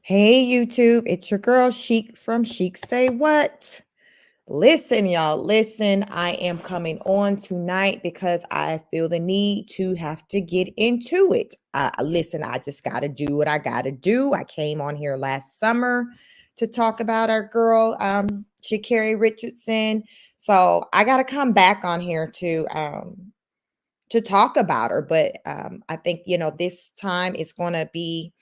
Hey YouTube, it's your girl Chic from Chic Say What. Listen, y'all, listen, I am coming on tonight because I feel the need to have to get into it. Listen, I just got to do what I got to do. I came on here last summer to talk about our girl, Sha'Carri Richardson. So I got to come back on here to talk about her. But I think, this time it's going to be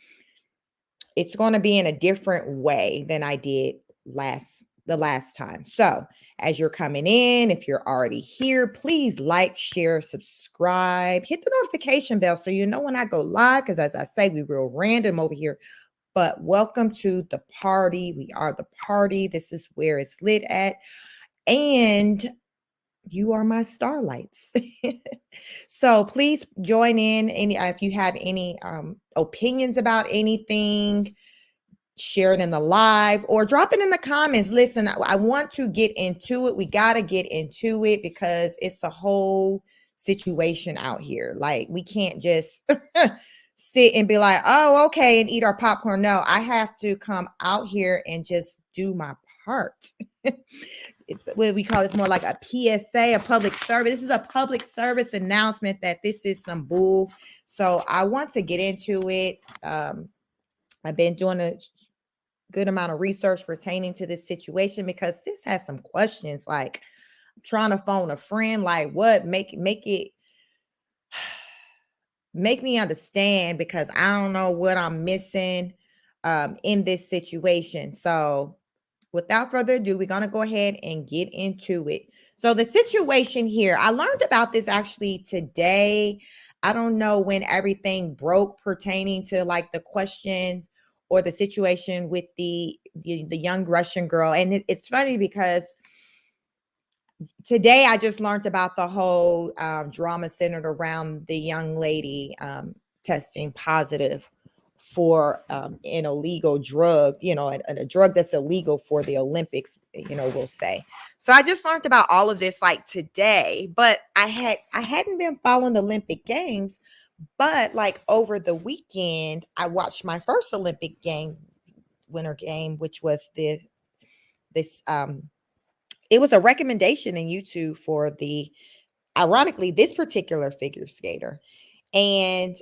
in a different way than I did the last time. So, as you're coming in, if you're already here, please like, share, subscribe, hit the notification bell so you know when I go live because as I say, we real random over here. But welcome to the party. We are the party. This is where it's lit at. And you are my starlights. So please join in any if you have any opinions about anything, share it in the live or drop it in the comments. Listen, I want to get into it. We got to get into it because it's a whole situation out here. Like, we can't just sit and be like, oh, okay, and eat our popcorn. No, I have to come out here and just do my part. What we call this more like a PSA, a public service. This is a public service announcement that this is some bull. So I want to get into it. I've been doing a good amount of research pertaining to this situation because sis has some questions. Like, I'm trying to phone a friend, like, what make it make me understand, because I don't know what I'm missing in this situation. So without further ado, we're going to go ahead and get into it. So the situation here, I learned about this actually today. I don't know when everything broke pertaining to like the questions or the situation with the young Russian girl. And it's funny because today I just learned about the whole drama centered around the young lady testing positive for an illegal drug, a drug that's illegal for the Olympics, we'll say. So I just learned about all of this like today, but I hadn't been following the Olympic Games, but like over the weekend, I watched my first Olympic game winter game, which was this it was a recommendation in YouTube for ironically, this particular figure skater. And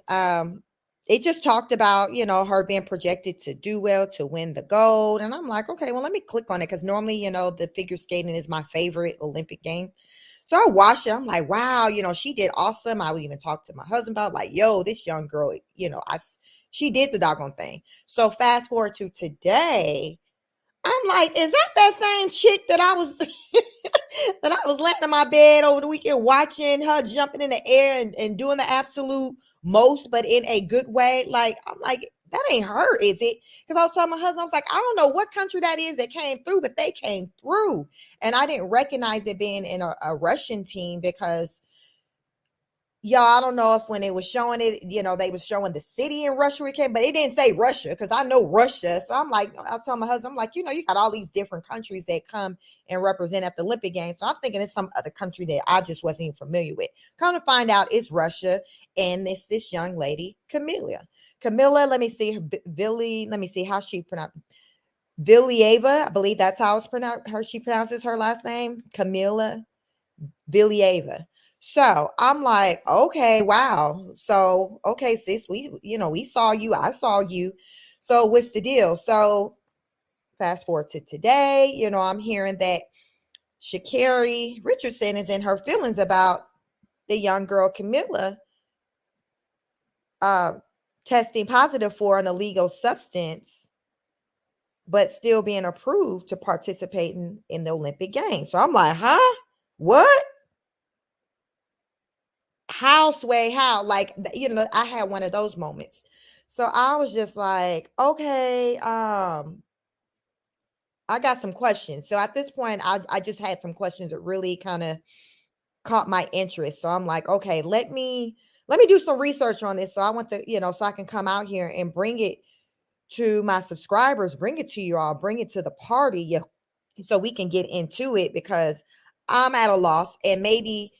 it just talked about, her being projected to do well, to win the gold. And I'm like, okay, well, let me click on it. Because normally, the figure skating is my favorite Olympic game. So I watched it. I'm like, wow, she did awesome. I would even talk to my husband about like, yo, this young girl, she did the doggone thing. So fast forward to today, I'm like, is that same chick that I was that I was laying in my bed over the weekend watching her jumping in the air and doing the absolute most, but in a good way? Like, I'm like, that ain't her, is it? Because I was telling my husband, I was like, I don't know what country that is that came through, but they came through. And I didn't recognize it being in a Russian team because y'all, I don't know if when it was showing it, they was showing the city in Russia it came, but it didn't say Russia because I know Russia. So I'm like, I was telling my husband, I'm like, you got all these different countries that come and represent at the Olympic Games. So I'm thinking it's some other country that I just wasn't even familiar with. Come to find out, it's Russia, and it's this young lady, Kamila. Let me see, let me see how she pronounced Valieva. I believe that's how it's pronounced. She pronounces her last name, Kamila Valieva. So I'm like, okay, wow. So, okay, sis, we saw you. I saw you. So what's the deal? So fast forward to today, I'm hearing that Sha'Carri Richardson is in her feelings about the young girl, Kamila, uh, testing positive for an illegal substance, but still being approved to participate in the Olympic Games. So I'm like, huh? What? How, Sway, how? Like, I had one of those moments. So I was just like, okay, I got some questions. So at this point, I just had some questions that really kind of caught my interest. So I'm like, okay, let me do some research on this. So I want to, so I can come out here and bring it to my subscribers, bring it to you all, bring it to the party, yeah, so we can get into it because I'm at a loss, and maybe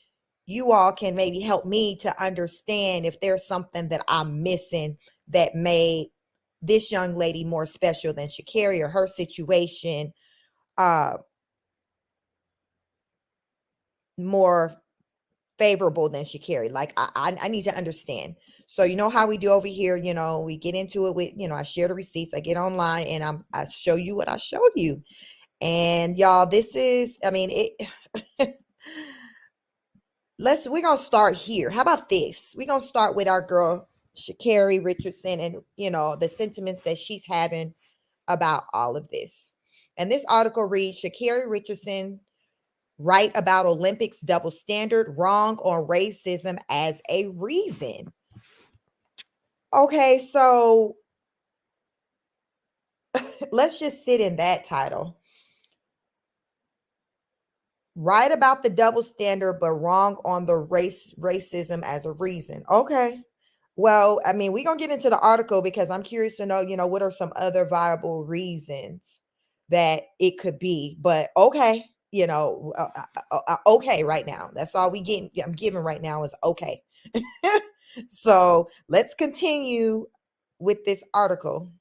you all can maybe help me to understand if there's something that I'm missing that may this young lady more special than Sha'Carri, or her situation uh more favorable than Sha'Carri. Like I need to understand. So you know how we do over here, we get into it with, I share the receipts, I get online and I show you what I show you. And y'all, this is, I mean, it we're gonna start here. How about this? We're gonna start with our girl Sha'Carri Richardson, and the sentiments that she's having about all of this. And this article reads, Sha'Carri Richardson right about Olympics double standard, wrong on racism as a reason. Okay, so let's just sit in that title. Right about the double standard, but wrong on the racism as a reason. Okay. Well, I mean, we're gonna get into the article because I'm curious to know, what are some other viable reasons that it could be. But okay, okay, right now. That's all I'm giving right now is okay. So let's continue with this article.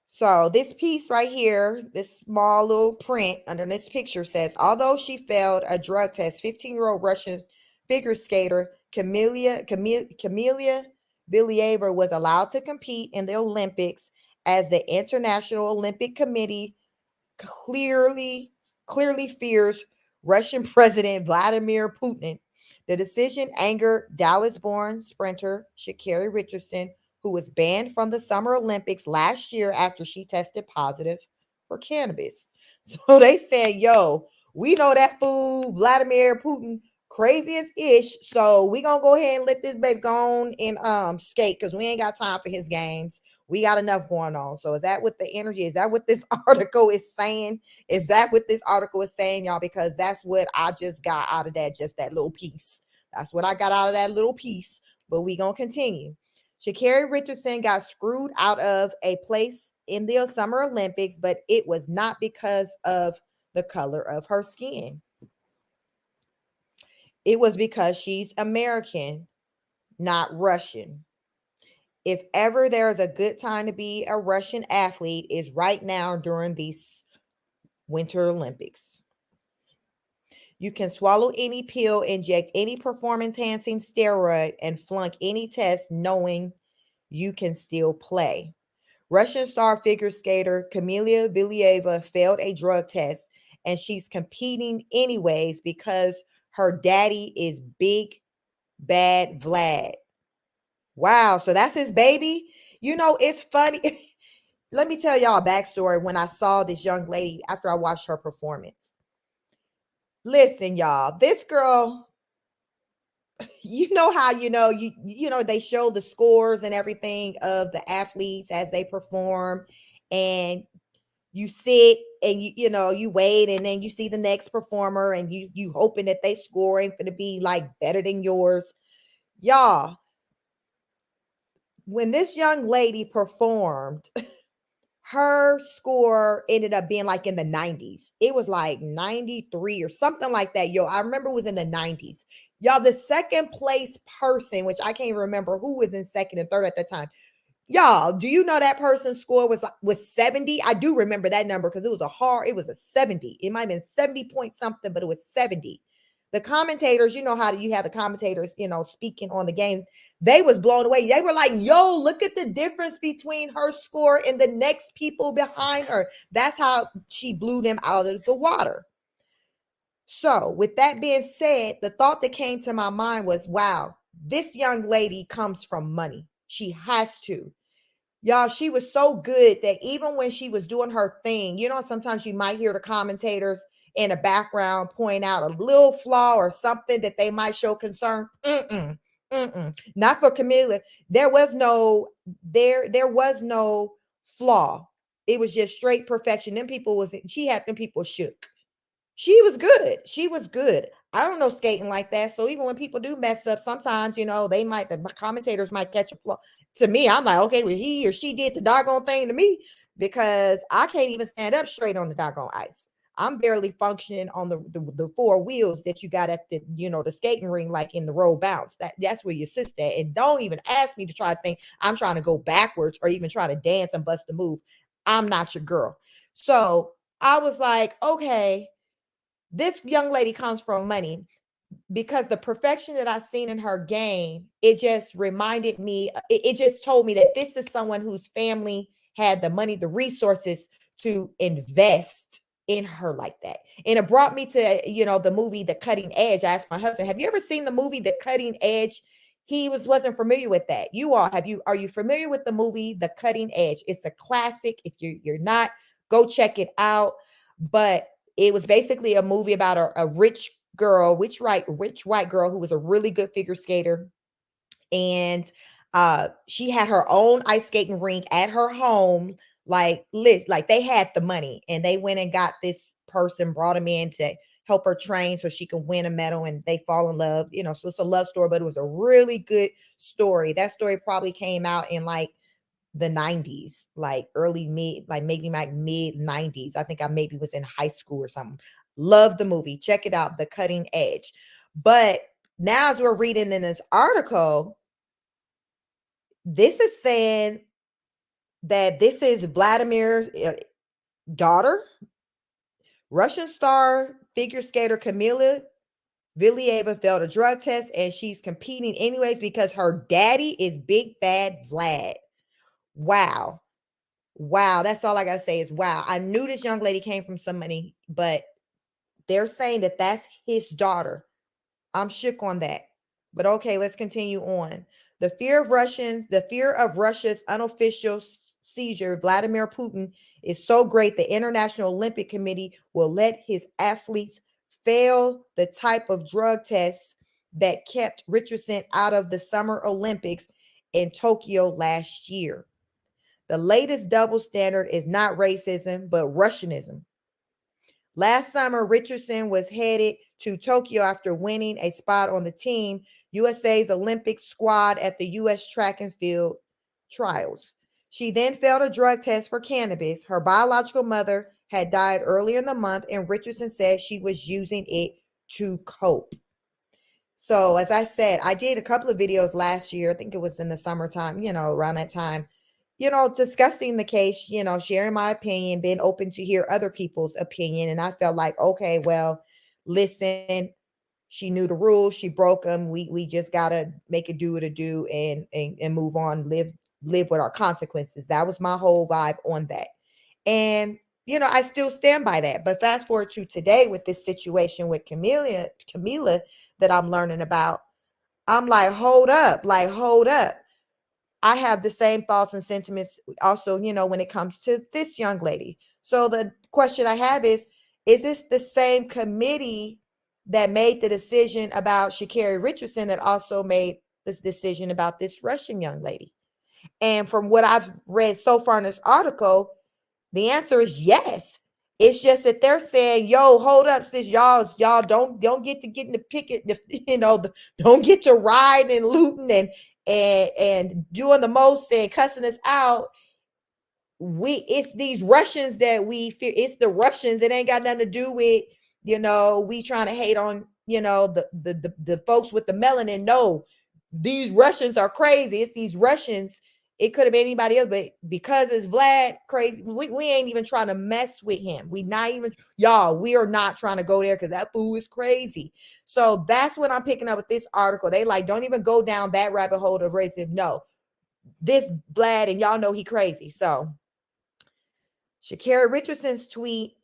So this piece right here, this small little print under this picture says, although she failed a drug test, 15-year-old Russian figure skater Kamila Valieva was allowed to compete in the Olympics as the International Olympic Committee clearly fears Russian President Vladimir Putin. The decision angered Dallas-born sprinter Sha'Carri Richardson, who was banned from the Summer Olympics last year after she tested positive for cannabis. So they said, yo, we know that fool Vladimir Putin crazy as ish. So we gonna go ahead and let this baby go on and skate, because we ain't got time for his games. We got enough going on. So is that what the energy? Is that what this article is saying? Is that what this article is saying, y'all? Because that's what I just got out of that, just that little piece. That's what I got out of that little piece. But we gonna continue. Sha'Carri Richardson got screwed out of a place in the Summer Olympics, but it was not because of the color of her skin. It was because she's American, not Russian. If ever there's a good time to be a Russian athlete, is right now during these Winter Olympics. You can swallow any pill, inject any performance-enhancing steroid, and flunk any test knowing you can still play. Russian star figure skater Kamila Valieva failed a drug test, and she's competing anyways because her daddy is Big Bad Vlad. Wow, so that's his baby? It's funny. Let me tell y'all a backstory when I saw this young lady after I watched her performance. Listen, y'all, this girl, you know how they show the scores and everything of the athletes as they perform, and you sit and you wait, and then you see the next performer and you hoping that they scoring for to be like better than yours. Y'all, when this young lady performed, her score ended up being like in the 90s. It was like 93 or something like that. Yo, I remember it was in the 90s. Y'all, the second place person, which I can't remember who was in second and third at the time. Y'all, do you know that person's score was 70? I do remember that number because it was a 70. It might have been 70 point something, but it was 70. The commentators, you know how you have the commentators, speaking on the games. They was blown away. They were like, yo, look at the difference between her score and the next people behind her. That's how she blew them out of the water. So with that being said, the thought that came to my mind was, wow, this young lady comes from money. She has to. Y'all, she was so good that even when she was doing her thing, sometimes you might hear the commentators in the background point out a little flaw or something that they might show concern. Not for Kamila. There was no flaw. It was just straight perfection. She had them people shook. She was good. She was good. I don't know skating like that. So even when people do mess up, sometimes, the commentators might catch a flaw. To me, I'm like, okay, well, he or she did the doggone thing to me, because I can't even stand up straight on the doggone ice. I'm barely functioning on the four wheels that you got at the, the skating ring, like in the roll bounce. That's where your sister at. And don't even ask me to try to think I'm trying to go backwards or even try to dance and bust a move. I'm not your girl. So I was like, okay, this young lady comes from money, because the perfection that I seen in her game, it just reminded me, it just told me that this is someone whose family had the money, the resources to invest in her like that. And it brought me to, the movie The Cutting Edge. I asked my husband, have you ever seen the movie The Cutting Edge? He wasn't familiar with that. Are you familiar with the movie The Cutting Edge? It's a classic. If you're not, go check it out. But it was basically a movie about a rich girl, rich white girl who was a really good figure skater. And she had her own ice skating rink at her home. Like they had the money, and they went and got this person, brought him in to help her train so she can win a medal, and they fall in love. So it's a love story, but it was a really good story. That story probably came out in like the 90s, like early mid, like maybe like mid 90s. I think I maybe was in high school or something. Love the movie. Check it out, The Cutting Edge. But now, as we're reading in this article, this is saying that this is Vladimir's daughter. Russian star figure skater Kamila Valieva failed a drug test, and she's competing anyways because her daddy is Big Bad Vlad. Wow. Wow, that's all I gotta say is wow. I knew this young lady came from some money, but they're saying that that's his daughter. I'm shook on that. But okay, let's continue on. The fear of Russia's unofficial seizure, Vladimir Putin, is so great the International Olympic Committee will let his athletes fail the type of drug tests that kept Richardson out of the Summer Olympics in Tokyo last year. The latest double standard is not racism, but Russianism. Last summer, Richardson was headed to Tokyo after winning a spot on the team USA's Olympic squad at the U.S. track and field trials. She then failed a drug test for cannabis. Her biological mother had died earlier in the month, and Richardson said she was using it to cope. So, as I said, I did a couple of videos last year. I think it was in the summertime, around that time, discussing the case, sharing my opinion, being open to hear other people's opinion. And I felt like, okay, well, listen, she knew the rules, she broke them. We just gotta make it do what it do, and move on, live with our consequences. That was my whole vibe on that. And I still stand by that. But fast forward to today with this situation with Kamila that I'm learning about. I'm like, hold up. I have the same thoughts and sentiments also, when it comes to this young lady. So the question I have is this the same committee that made the decision about Sha'Carri Richardson that also made this decision about this Russian young lady? And from what I've read so far in this article, the answer is yes. It's just that they're saying, "Yo, hold up, sis, y'all don't get to get in the picket, don't get to ride and looting and doing the most and cussing us out. It's these Russians that we fear. It's the Russians. It ain't got nothing to do with we trying to hate on the folks with the melanin. No, these Russians are crazy. It's these Russians. It could have been anybody else, but because it's Vlad crazy, we ain't even trying to mess with him. We not even, y'all, we are not trying to go there because that fool is crazy. So that's what I'm picking up with this article. They like, don't even go down that rabbit hole of racism. No, this Vlad, and y'all know he crazy. So Sha'Carri Richardson's tweet,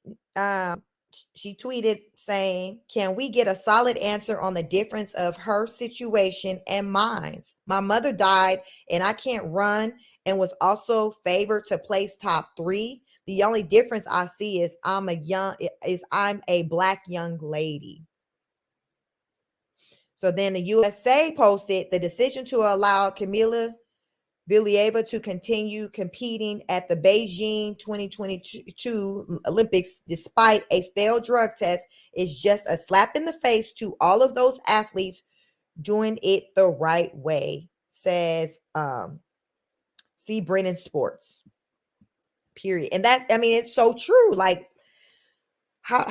she tweeted saying, "Can we get a solid answer on the difference of her situation and mine? My mother died and I can't run and was also favored to place top 3. The only difference I see is I'm a black young lady." So then the USA posted the decision to allow Kamila Valieva to continue competing at the Beijing 2022 Olympics despite a failed drug test is just a slap in the face to all of those athletes doing it the right way, says C. Brennan Sports. Period. And that, I mean, it's so true. Like, How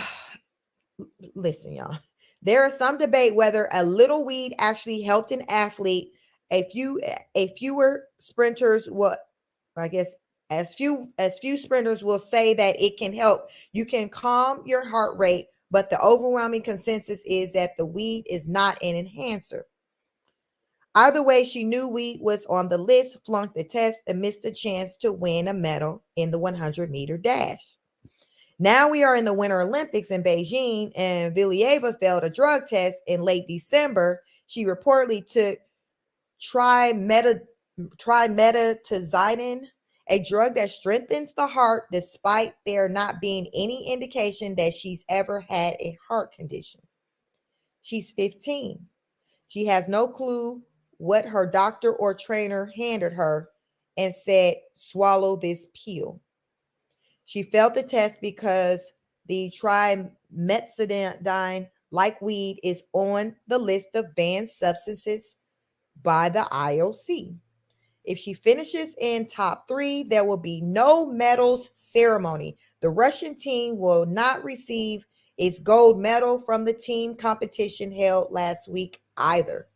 listen, y'all. There is some debate whether a little weed actually helped an athlete. A fewer sprinters will, I guess, as few sprinters will say that it can help. You can calm your heart rate, but the overwhelming consensus is that the weed is not an enhancer. Either way, she knew weed was on the list, flunked the test, and missed a chance to win a medal in the 100-meter dash. Now we are in the Winter Olympics in Beijing, and Valieva failed a drug test in late December. She reportedly took trimetazidine, a drug that strengthens the heart, despite there not being any indication that she's ever had a heart condition. She's 15. She has no clue what her doctor or trainer handed her and said, swallow this pill. She failed the test because the trimetazidine, like weed, is on the list of banned substances by the IOC. If she finishes in top 3, there will be no medals ceremony. The Russian team will not receive its gold medal from the team competition held last week either.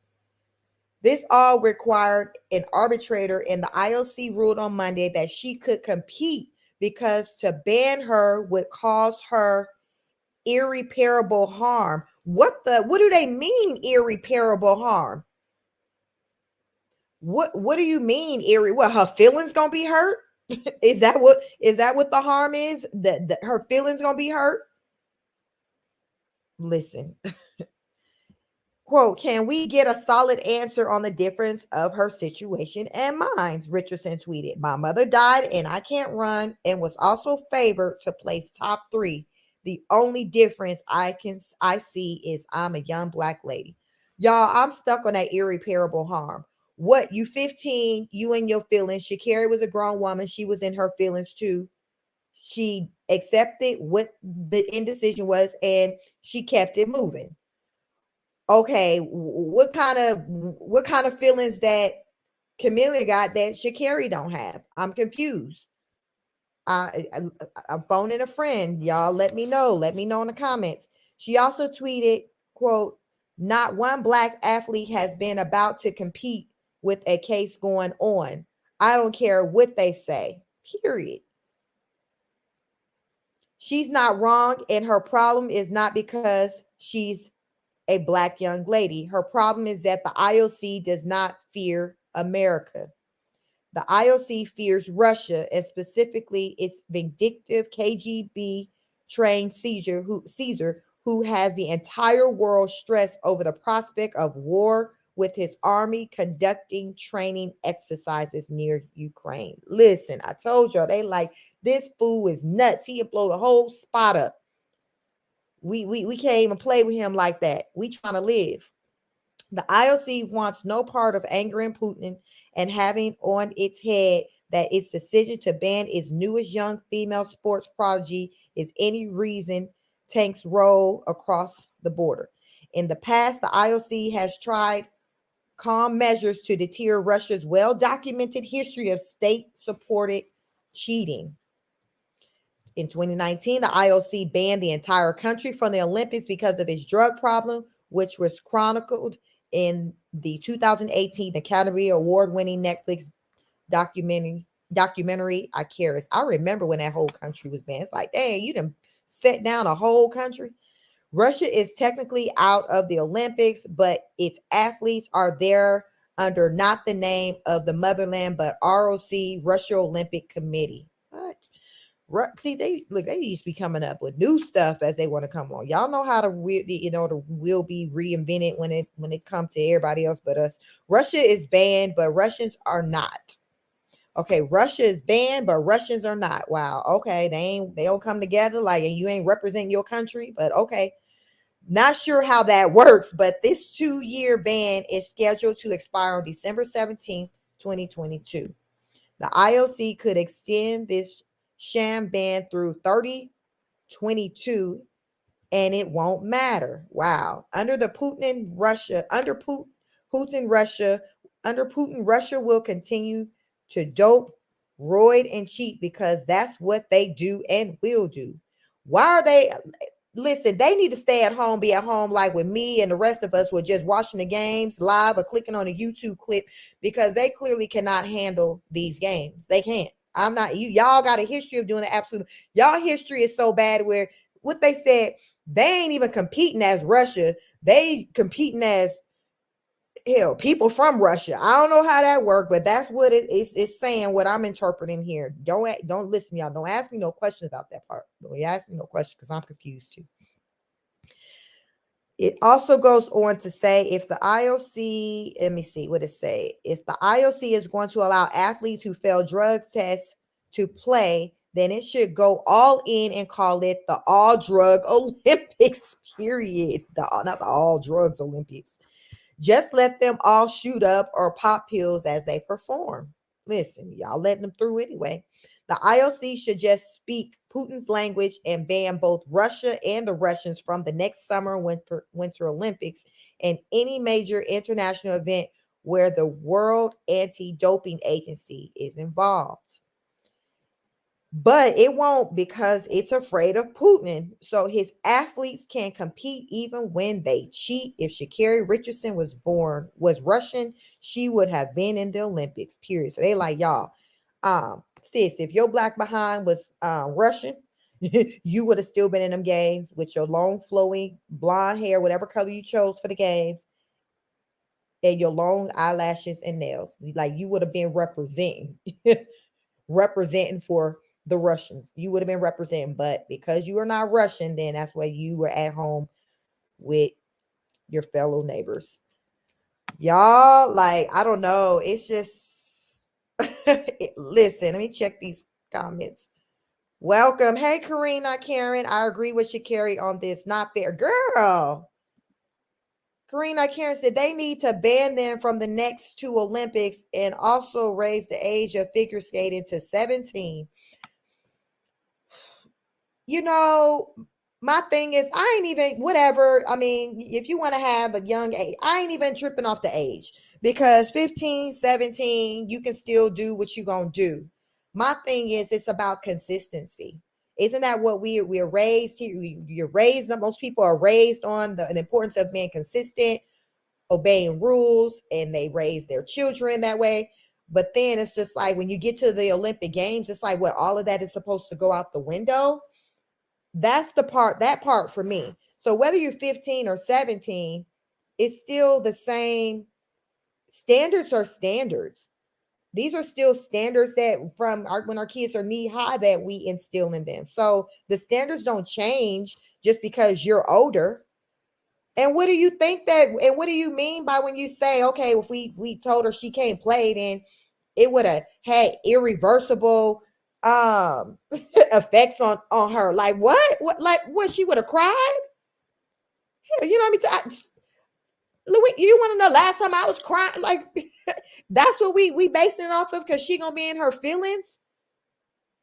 This all required an arbitrator, and the IOC ruled on Monday that she could compete because to ban her would cause her irreparable harm. What do they mean irreparable harm? What do you mean what, her feelings gonna be hurt? Is that what the harm is? That her feelings gonna be hurt? Listen. Quote, can we get a solid answer on the difference of her situation and mine? Richardson tweeted. My mother died and I can't run and was also favored to place top 3. The only difference I see is I'm a young black lady. Y'all, I'm stuck on that irreparable harm. What, you 15, you in your feelings. Sha'Carri was a grown woman. She was in her feelings too. She accepted what the indecision was and she kept it moving. Okay, what kind of feelings that Kamila got that Sha'Carri don't have? I'm confused. I'm phoning a friend. Y'all let me know. Let me know in the comments. She also tweeted, quote, not one black athlete has been about to compete with a case going on. I don't care what they say. Period. She's not wrong, and her problem is not because she's a black young lady. Her problem is that the IOC does not fear America. The IOC fears Russia, and specifically its vindictive KGB trained Caesar, who has the entire world stressed over the prospect of war with his army conducting training exercises near Ukraine. Listen, I told y'all, they like, this fool is nuts. He'll blow the whole spot up. We can't even play with him like that. We trying to live. The IOC wants no part of angering Putin and having on its head that its decision to ban its newest young female sports prodigy is any reason tanks roll across the border. In the past, the IOC has tried calm measures to deter Russia's well-documented history of state-supported cheating. In 2019, the IOC banned the entire country from the Olympics because of its drug problem, which was chronicled in the 2018 Academy Award-winning Netflix documentary Icarus. I remember when that whole country was banned. It's like, dang, you done set down a whole country. Russia is technically out of the Olympics, but its athletes are there under not the name of the motherland, but ROC, Russia Olympic Committee. What? See, they used to be coming up with new stuff as they want to come on. Y'all know how the wheel be reinvented when it comes to everybody else but us. Russia is banned, but Russians are not. Okay, Russia is banned, but Russians are not. Wow. Okay, they don't come together, like, and you ain't representing your country, but okay. Not sure how that works, but this 2-year ban is scheduled to expire on December 17th, 2022. The IOC could extend this sham ban through 2022 and it won't matter. Wow. Under Putin, Russia will continue to dope, roid, and cheat because that's what they do and will do. Why are they listen, they need to stay at home, be at home like with me and the rest of us were just watching the games live or clicking on a YouTube clip because they clearly cannot handle these games. They can't. I'm not y'all got a history of doing the absolute. Y'all history is so bad where what they said, they ain't even competing as Russia. They competing as hell, people from Russia. I don't know how that worked, but that's what it's saying, what I'm interpreting here. Don't listen, y'all. Don't ask me no questions about that part. Don't ask me no questions because I'm confused too. It also goes on to say if the IOC, let me see what it say. If the IOC is going to allow athletes who fail drugs tests to play, then it should go all in and call it the all drug Olympics, period. Not the all drugs Olympics. Just let them all shoot up or pop pills as they perform. Listen, y'all letting them through anyway. The IOC should just speak Putin's language and ban both Russia and the Russians from the next summer winter Olympics and any major international event where the World Anti-Doping Agency is involved. But it won't because it's afraid of Putin. So his athletes can compete even when they cheat. If Sha'Carri Richardson was Russian, she would have been in the Olympics, period. So they like, y'all, sis, if your black behind was Russian, you would have still been in them games with your long flowing blonde hair, whatever color you chose for the games, and your long eyelashes and nails. Like you would have been representing for the Russians. You would have been representing, but because you are not Russian, then that's why you were at home with your fellow neighbors. Y'all, like, I don't know. It's just, listen, let me check these comments. Welcome. Hey, Karina, Karen. I agree with Sha'Carri on this. Not fair. Girl. Karina, Karen said they need to ban them from the next two Olympics and also raise the age of figure skating to 17. You know, my thing is, I ain't even, whatever. I mean, if you want to have a young age, I ain't even tripping off the age because 15, 17, you can still do what you're going to do. My thing is, it's about consistency. Isn't that what we're raised here? You're raised, most people are raised on the importance of being consistent, obeying rules, and they raise their children that way. But then it's just like when you get to the Olympic Games, it's like what all of that is supposed to go out the window. That's that part for me. So whether you're 15 or 17, it's still the same. Standards are standards. These are still standards that from when our kids are knee high that we instill in them. So the standards don't change just because you're older. And what do you think and what do you mean by when you say, okay, if we told her she can't play, then it would have had irreversible effects on her? Like what like what, she would have cried? You know what I mean? Louis, you want to know last time I was crying? Like that's what we basing it off of because she gonna be in her feelings.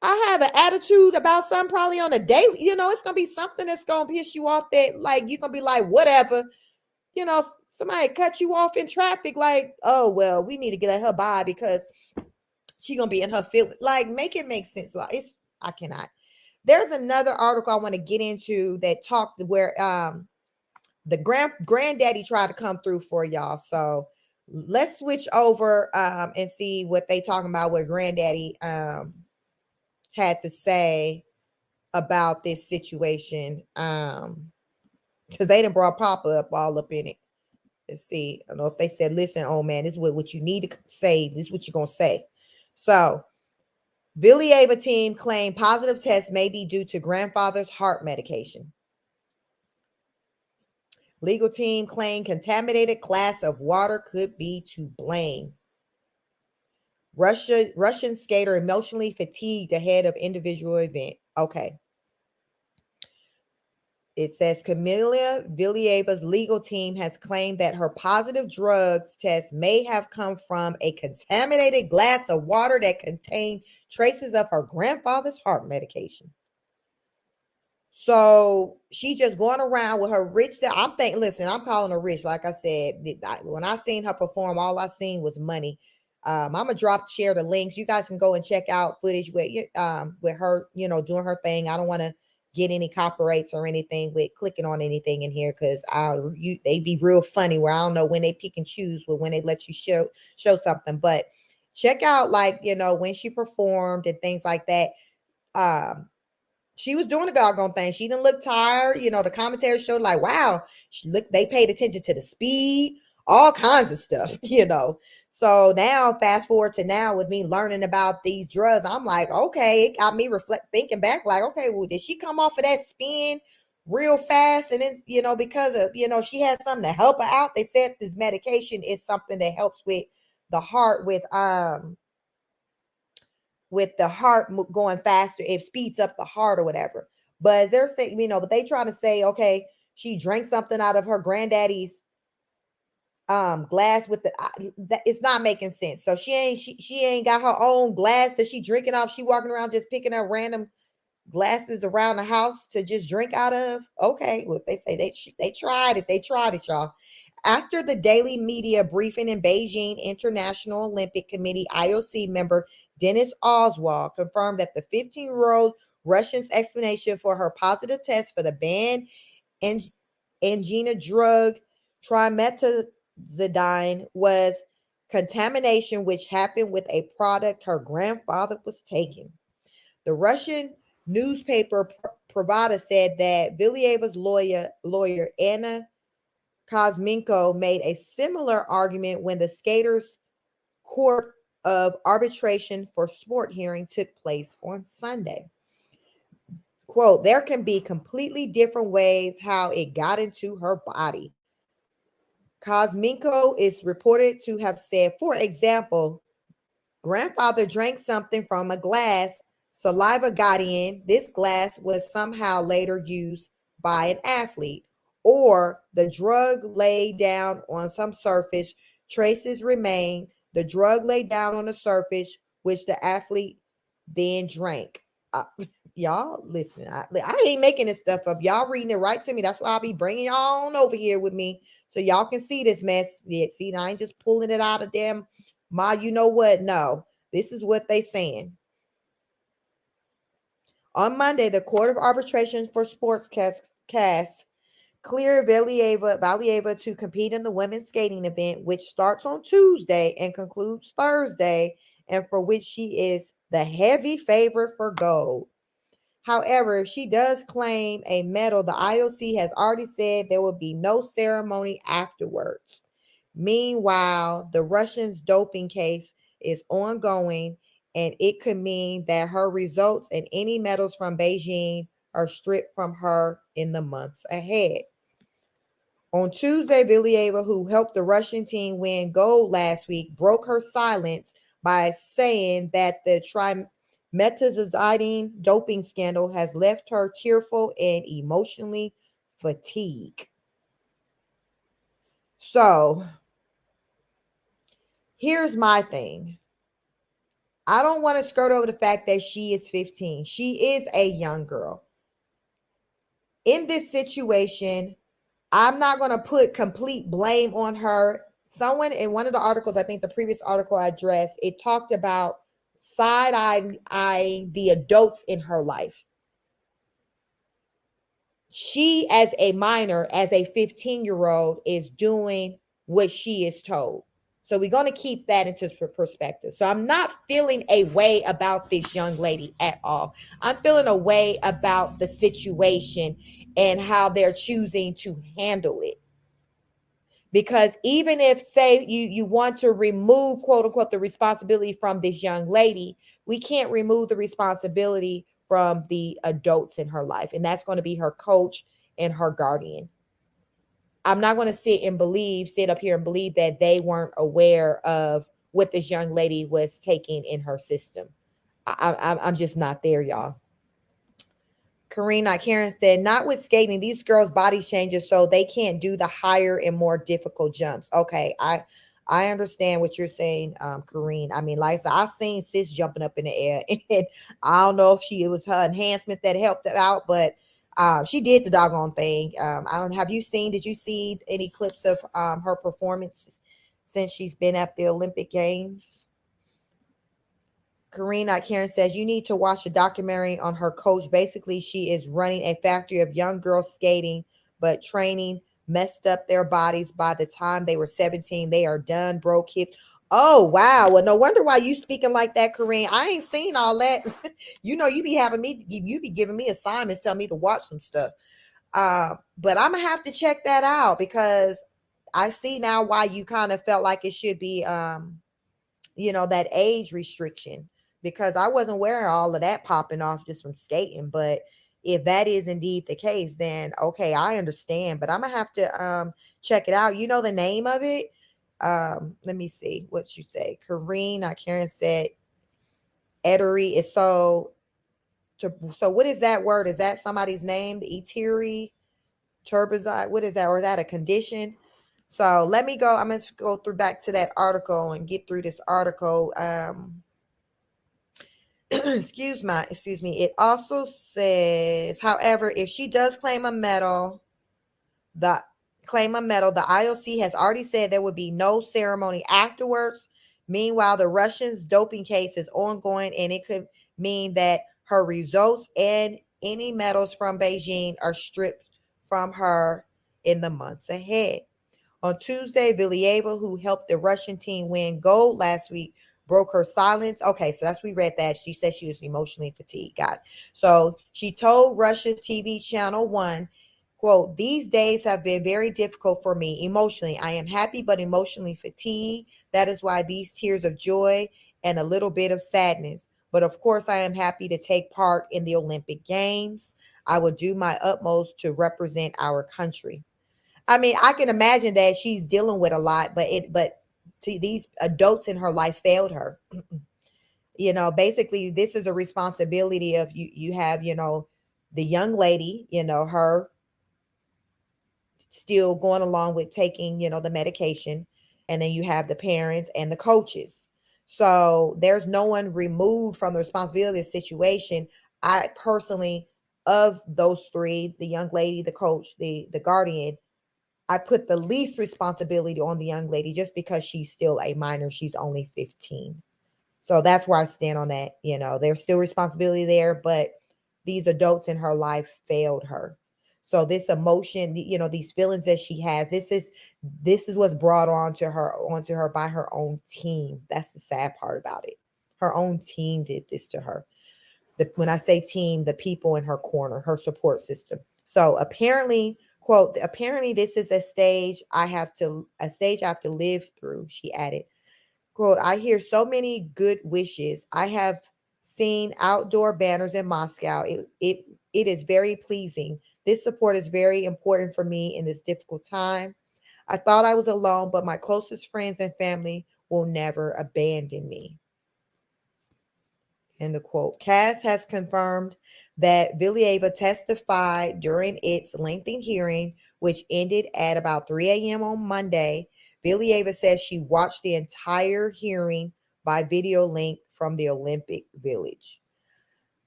I have an attitude about something probably on a daily, it's gonna be something that's gonna piss you off that like you're gonna be like, whatever, somebody cut you off in traffic, like, oh well, we need to get her by because she gonna be in her feelings. Like, make it make sense. Like, I cannot. There's another article I want to get into that talked where the granddaddy tried to come through for y'all. So let's switch over and see what they talking about, what granddaddy had to say about this situation. Because they done brought Papa up all up in it. Let's see. I don't know if they said, listen, oh man, this is what you need to say. This is what you're going to say. So Valieva team claimed positive tests may be due to grandfather's heart medication. Legal team claimed contaminated glass of water could be to blame. Russian skater emotionally fatigued ahead of individual event. Okay. It says Kamila Valieva's legal team has claimed that her positive drugs test may have come from a contaminated glass of water that contained traces of her grandfather's heart medication. So she just going around with her rich. I'm thinking, listen, I'm calling her rich. Like I said, when I seen her perform, all I seen was money. I'm gonna share the links. You guys can go and check out footage with her, doing her thing. I don't want to get any copyrights or anything with clicking on anything in here, because they be real funny where I don't know when they pick and choose with when they let you show something. But check out, like, when she performed and things like that. She was doing the doggone thing. She didn't look tired. The commentary showed like, wow, they paid attention to the speed, all kinds of stuff, So now, fast forward to now, with me learning about these drugs, I'm like, okay, it got me thinking back, like, okay, well, did she come off of that spin real fast? And it's, because of, she had something to help her out. They said this medication is something that helps with the heart, with the heart going faster. It speeds up the heart or whatever. But as they're saying, but they trying to say, okay, she drank something out of her granddaddy's glass with that it's not making sense. So she ain't got her own glass that she drinking off. She walking around just picking up random glasses around the house to just drink out of. Okay, well, they say they tried it, y'all. After the daily media briefing in Beijing, International Olympic Committee IOC member Dennis Oswald confirmed that the 15-year-old Russian's explanation for her positive test for the banned angina drug trimetazidine was contamination which happened with a product her grandfather was taking. The Russian newspaper Pravda said that Valieva's lawyer Anna Kosmenko made a similar argument when the skaters' court of arbitration for sport hearing took place on Sunday. Quote, there can be completely different ways how it got into her body. Kosmenko is reported to have said, for example, grandfather drank something from a glass, saliva got in, this glass was somehow later used by an athlete, or the drug laid down on some surface, traces remain, the drug laid down on the surface, which the athlete then drank. Y'all, listen, I ain't making this stuff up. Y'all reading it right to me. That's why I'll be bringing y'all on over here with me so y'all can see this mess. Yeah, see, I ain't just pulling it out of damn you know what? No, this is what they saying. On Monday, the Court of Arbitration for Sports cleared Valieva to compete in the women's skating event, which starts on Tuesday and concludes Thursday, and for which she is the heavy favorite for gold. However, if she does claim a medal, the IOC has already said there will be no ceremony afterwards. Meanwhile, the Russians' doping case is ongoing, and it could mean that her results and any medals from Beijing are stripped from her in the months ahead. On Tuesday, Valieva, who helped the Russian team win gold last week, broke her silence by saying that the trimetazidine doping scandal has left her tearful and emotionally fatigued. So, here's my thing. I don't want to skirt over the fact that she is 15. She is a young girl. In this situation, I'm not going to put complete blame on her. Someone in one of the articles, I think the previous article I addressed, it talked about side-eyeing the adults in her life. She, as a minor, as a 15-year-old, is doing what she is told. So we're going to keep that into perspective. So I'm not feeling a way about this young lady at all. I'm feeling a way about the situation and how they're choosing to handle it. Because even if, say, you want to remove, quote unquote, the responsibility from this young lady, we can't remove the responsibility from the adults in her life. And that's going to be her coach and her guardian. I'm not going to sit up here and believe that they weren't aware of what this young lady was taking in her system. I'm just not there, y'all. Karen said, not with skating, these girls' body changes so they can't do the higher and more difficult jumps. Okay, I understand what you're saying, Karine. I mean, like I said, I've seen sis jumping up in the air, and I don't know if it was her enhancement that helped out, but she did the doggone thing. Did you see any clips of her performance since she's been at the Olympic Games? Karina Karen says you need to watch a documentary on her coach. Basically, she is running a factory of young girls skating, but training messed up their bodies. By the time they were 17, they are done, broke hips. Oh wow. Well, no wonder why you speaking like that, Karine. I ain't seen all that. You be having me, you be giving me assignments, telling me to watch some stuff. But I'm gonna have to check that out because I see now why you kind of felt like it should be that age restriction, because I wasn't wearing all of that popping off just from skating. But if that is indeed the case, then okay, I understand. But I'm gonna have to check it out. You know the name of it? Let me see what you say. Karen said Etery is so what is that word? Is that somebody's name? The Eteri turbazide? What is that? Or is that a condition? So let me go. I'm going to go through back to that article and get through this article. Excuse me. It also says, however, if she does the the IOC has already said there would be no ceremony afterwards. Meanwhile, the Russians' doping case is ongoing, and it could mean that her results and any medals from Beijing are stripped from her in the months ahead. On Tuesday, Valieva, who helped the Russian team win gold last week, broke her silence. Okay, so we read that. She said she was emotionally fatigued. Got it. So she told Russia's TV channel One, quote, "These days have been very difficult for me emotionally. I am happy but emotionally fatigued. That is why these tears of joy and a little bit of sadness. But of course, I am happy to take part in the Olympic Games. I will do my utmost to represent our country." I mean, I can imagine that she's dealing with a lot, but to these adults in her life failed her. Basically this is a responsibility of you have, the young lady, her still going along with taking, the medication, and then you have the parents and the coaches. So there's no one removed from the responsibility of the situation. I personally, of those three, the young lady, the coach, the guardian, I put the least responsibility on the young lady just because she's still a minor. She's only 15. So that's where I stand on that. There's still responsibility there, but these adults in her life failed her. So this emotion, these feelings that she has, this is what's brought onto her by her own team. That's the sad part about it. Her own team did this to her. When I say team, the people in her corner, her support system. So apparently, quote, apparently this is a stage I have to live through, she added. Quote, I hear so many good wishes. I have seen outdoor banners in Moscow. It is very pleasing. This support is very important for me in this difficult time. I thought I was alone, but my closest friends and family will never abandon me. End of quote. CAS has confirmed that Valieva testified during its lengthy hearing, which ended at about 3 a.m. on Monday. Valieva says she watched the entire hearing by video link from the Olympic Village.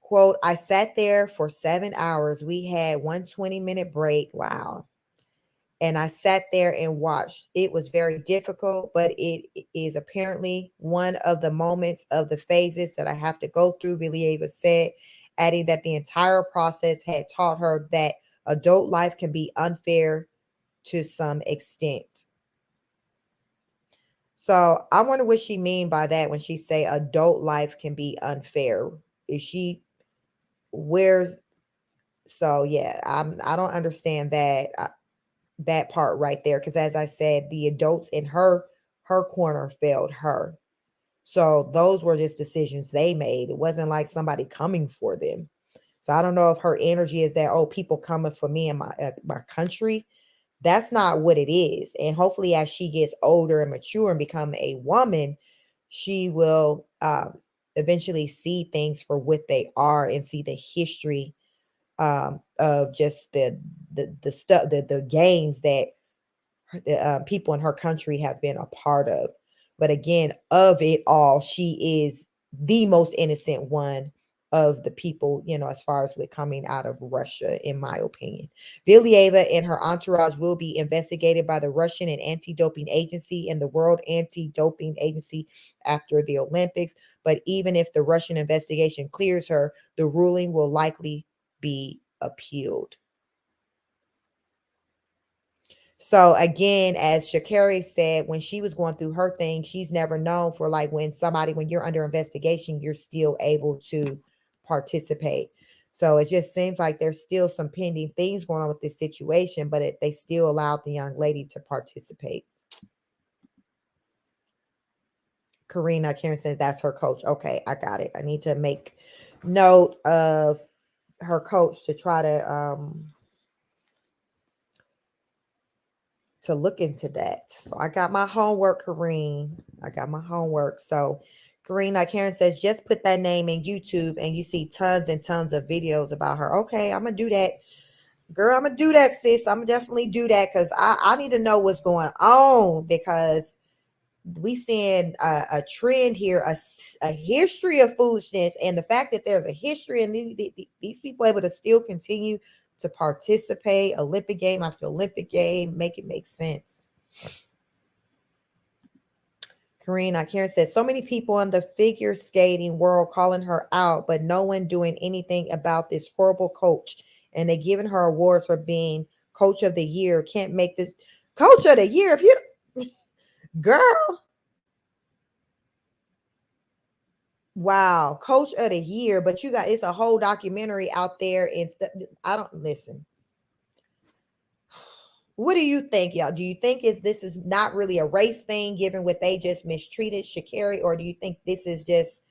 Quote, I sat there for 7 hours. We had 1 20-minute break. Wow. And I sat there and watched. It was very difficult, but it is apparently one of the moments of the phases that I have to go through, Valieva said, adding that the entire process had taught her that adult life can be unfair to some extent. So I wonder what she mean by that when she say adult life can be unfair. Is she where's so yeah, I don't understand that part right there, because as I said, the adults in her corner failed her. So those were just decisions they made. It wasn't like somebody coming for them. So I don't know if her energy is that, oh, people coming for me and my country. That's not what it is. And hopefully as she gets older and mature and become a woman, she will eventually see things for what they are and see the history of just the stuff, the gains that the people in her country have been a part of. But again, of it all, she is the most innocent one of the people, as far as with coming out of Russia, in my opinion. Valieva and her entourage will be investigated by the Russian and Anti-Doping Agency and the World Anti-Doping Agency after the Olympics. But even if the Russian investigation clears her, the ruling will likely be appealed. So again, as Sha'Carri said, when she was going through her thing, she's never known for like when you're under investigation, you're still able to participate. So it just seems like there's still some pending things going on with this situation, but they still allowed the young lady to participate. Karina Karen said that's her coach. Okay, I got it. I need to make note of her coach to try to look into that. So I got my homework, Kareen. I got my homework. So Kareen, Karen says, just put that name in YouTube and you see tons and tons of videos about her. Okay, I'm gonna do that. Girl, I'm gonna do that, sis. I'm gonna definitely do that because I need to know what's going on, because we seeing a trend here, a history of foolishness, and the fact that there's a history and these people able to still continue to participate Olympic game after Olympic game, make it make sense. Karen says, so many people in the figure skating world calling her out, but no one doing anything about this horrible coach. And they giving her awards for being coach of the year. Can't make this coach of the year if you girl. Wow, coach of the year, but you got it's a whole documentary out there and stuff. I don't listen. What do you think, y'all? Do you think this is not really a race thing, given what they just mistreated Sha'Carri, or do you think this is just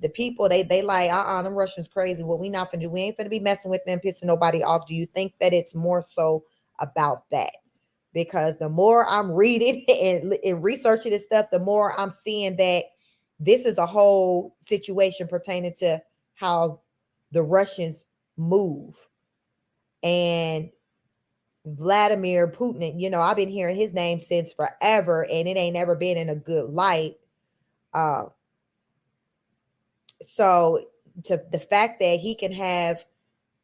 the people they like, them Russians crazy? What we not finna do? We ain't finna be messing with them, pissing nobody off. Do you think that it's more so about that? Because the more I'm reading and researching this stuff, the more I'm seeing that this is a whole situation pertaining to how the Russians move. And Vladimir Putin, I've been hearing his name since forever, and it ain't ever been in a good light. So to the fact that he can have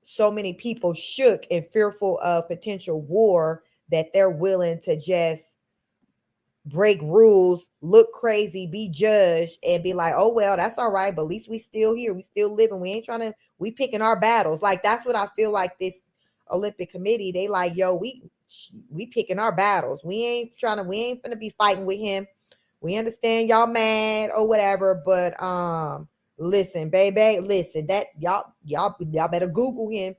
so many people shook and fearful of potential war that they're willing to just break rules, look crazy, be judged, and be like, oh, well, that's all right, but at least we still here. We still living. We ain't trying to, we picking our battles. Like, that's what I feel like this Olympic committee, they like, yo, we picking our battles. We ain't finna be fighting with him. We understand y'all mad or whatever, but listen, baby, listen, that y'all better Google him.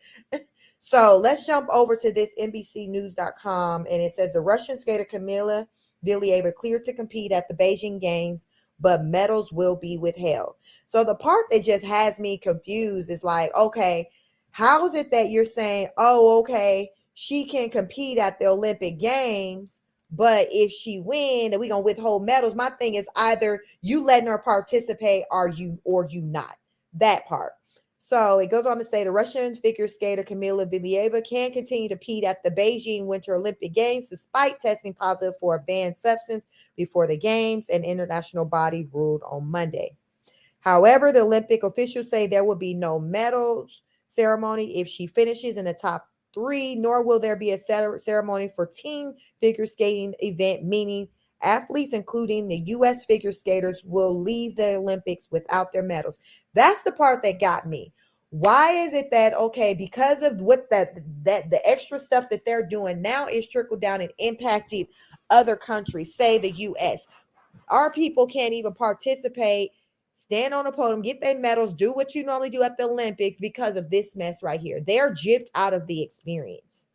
So let's jump over to this NBCnews.com, and it says the Russian skater Kamila Valieva cleared to compete at the Beijing Games, but medals will be withheld. So the part that just has me confused is like, okay, how is it that you're saying, oh, okay, she can compete at the Olympic Games, but if she win, then we're gonna withhold medals? My thing is either you letting her participate or you not. That part. So it goes on to say the Russian figure skater Kamila Valieva can continue to compete at the Beijing Winter Olympic Games despite testing positive for a banned substance before the games, an international body ruled on Monday. However, the Olympic officials say there will be no medals ceremony if she finishes in the top 3, nor will there be a ceremony for team figure skating event, meaning athletes, including the U.S. figure skaters, will leave the Olympics without their medals. That's the part that got me. Why is it that, okay, because of what that the extra stuff that they're doing now is trickled down and impacted other countries, say the U.S. Our people can't even participate, stand on a podium, get their medals, do what you normally do at the Olympics because of this mess right here. They're gypped out of the experience.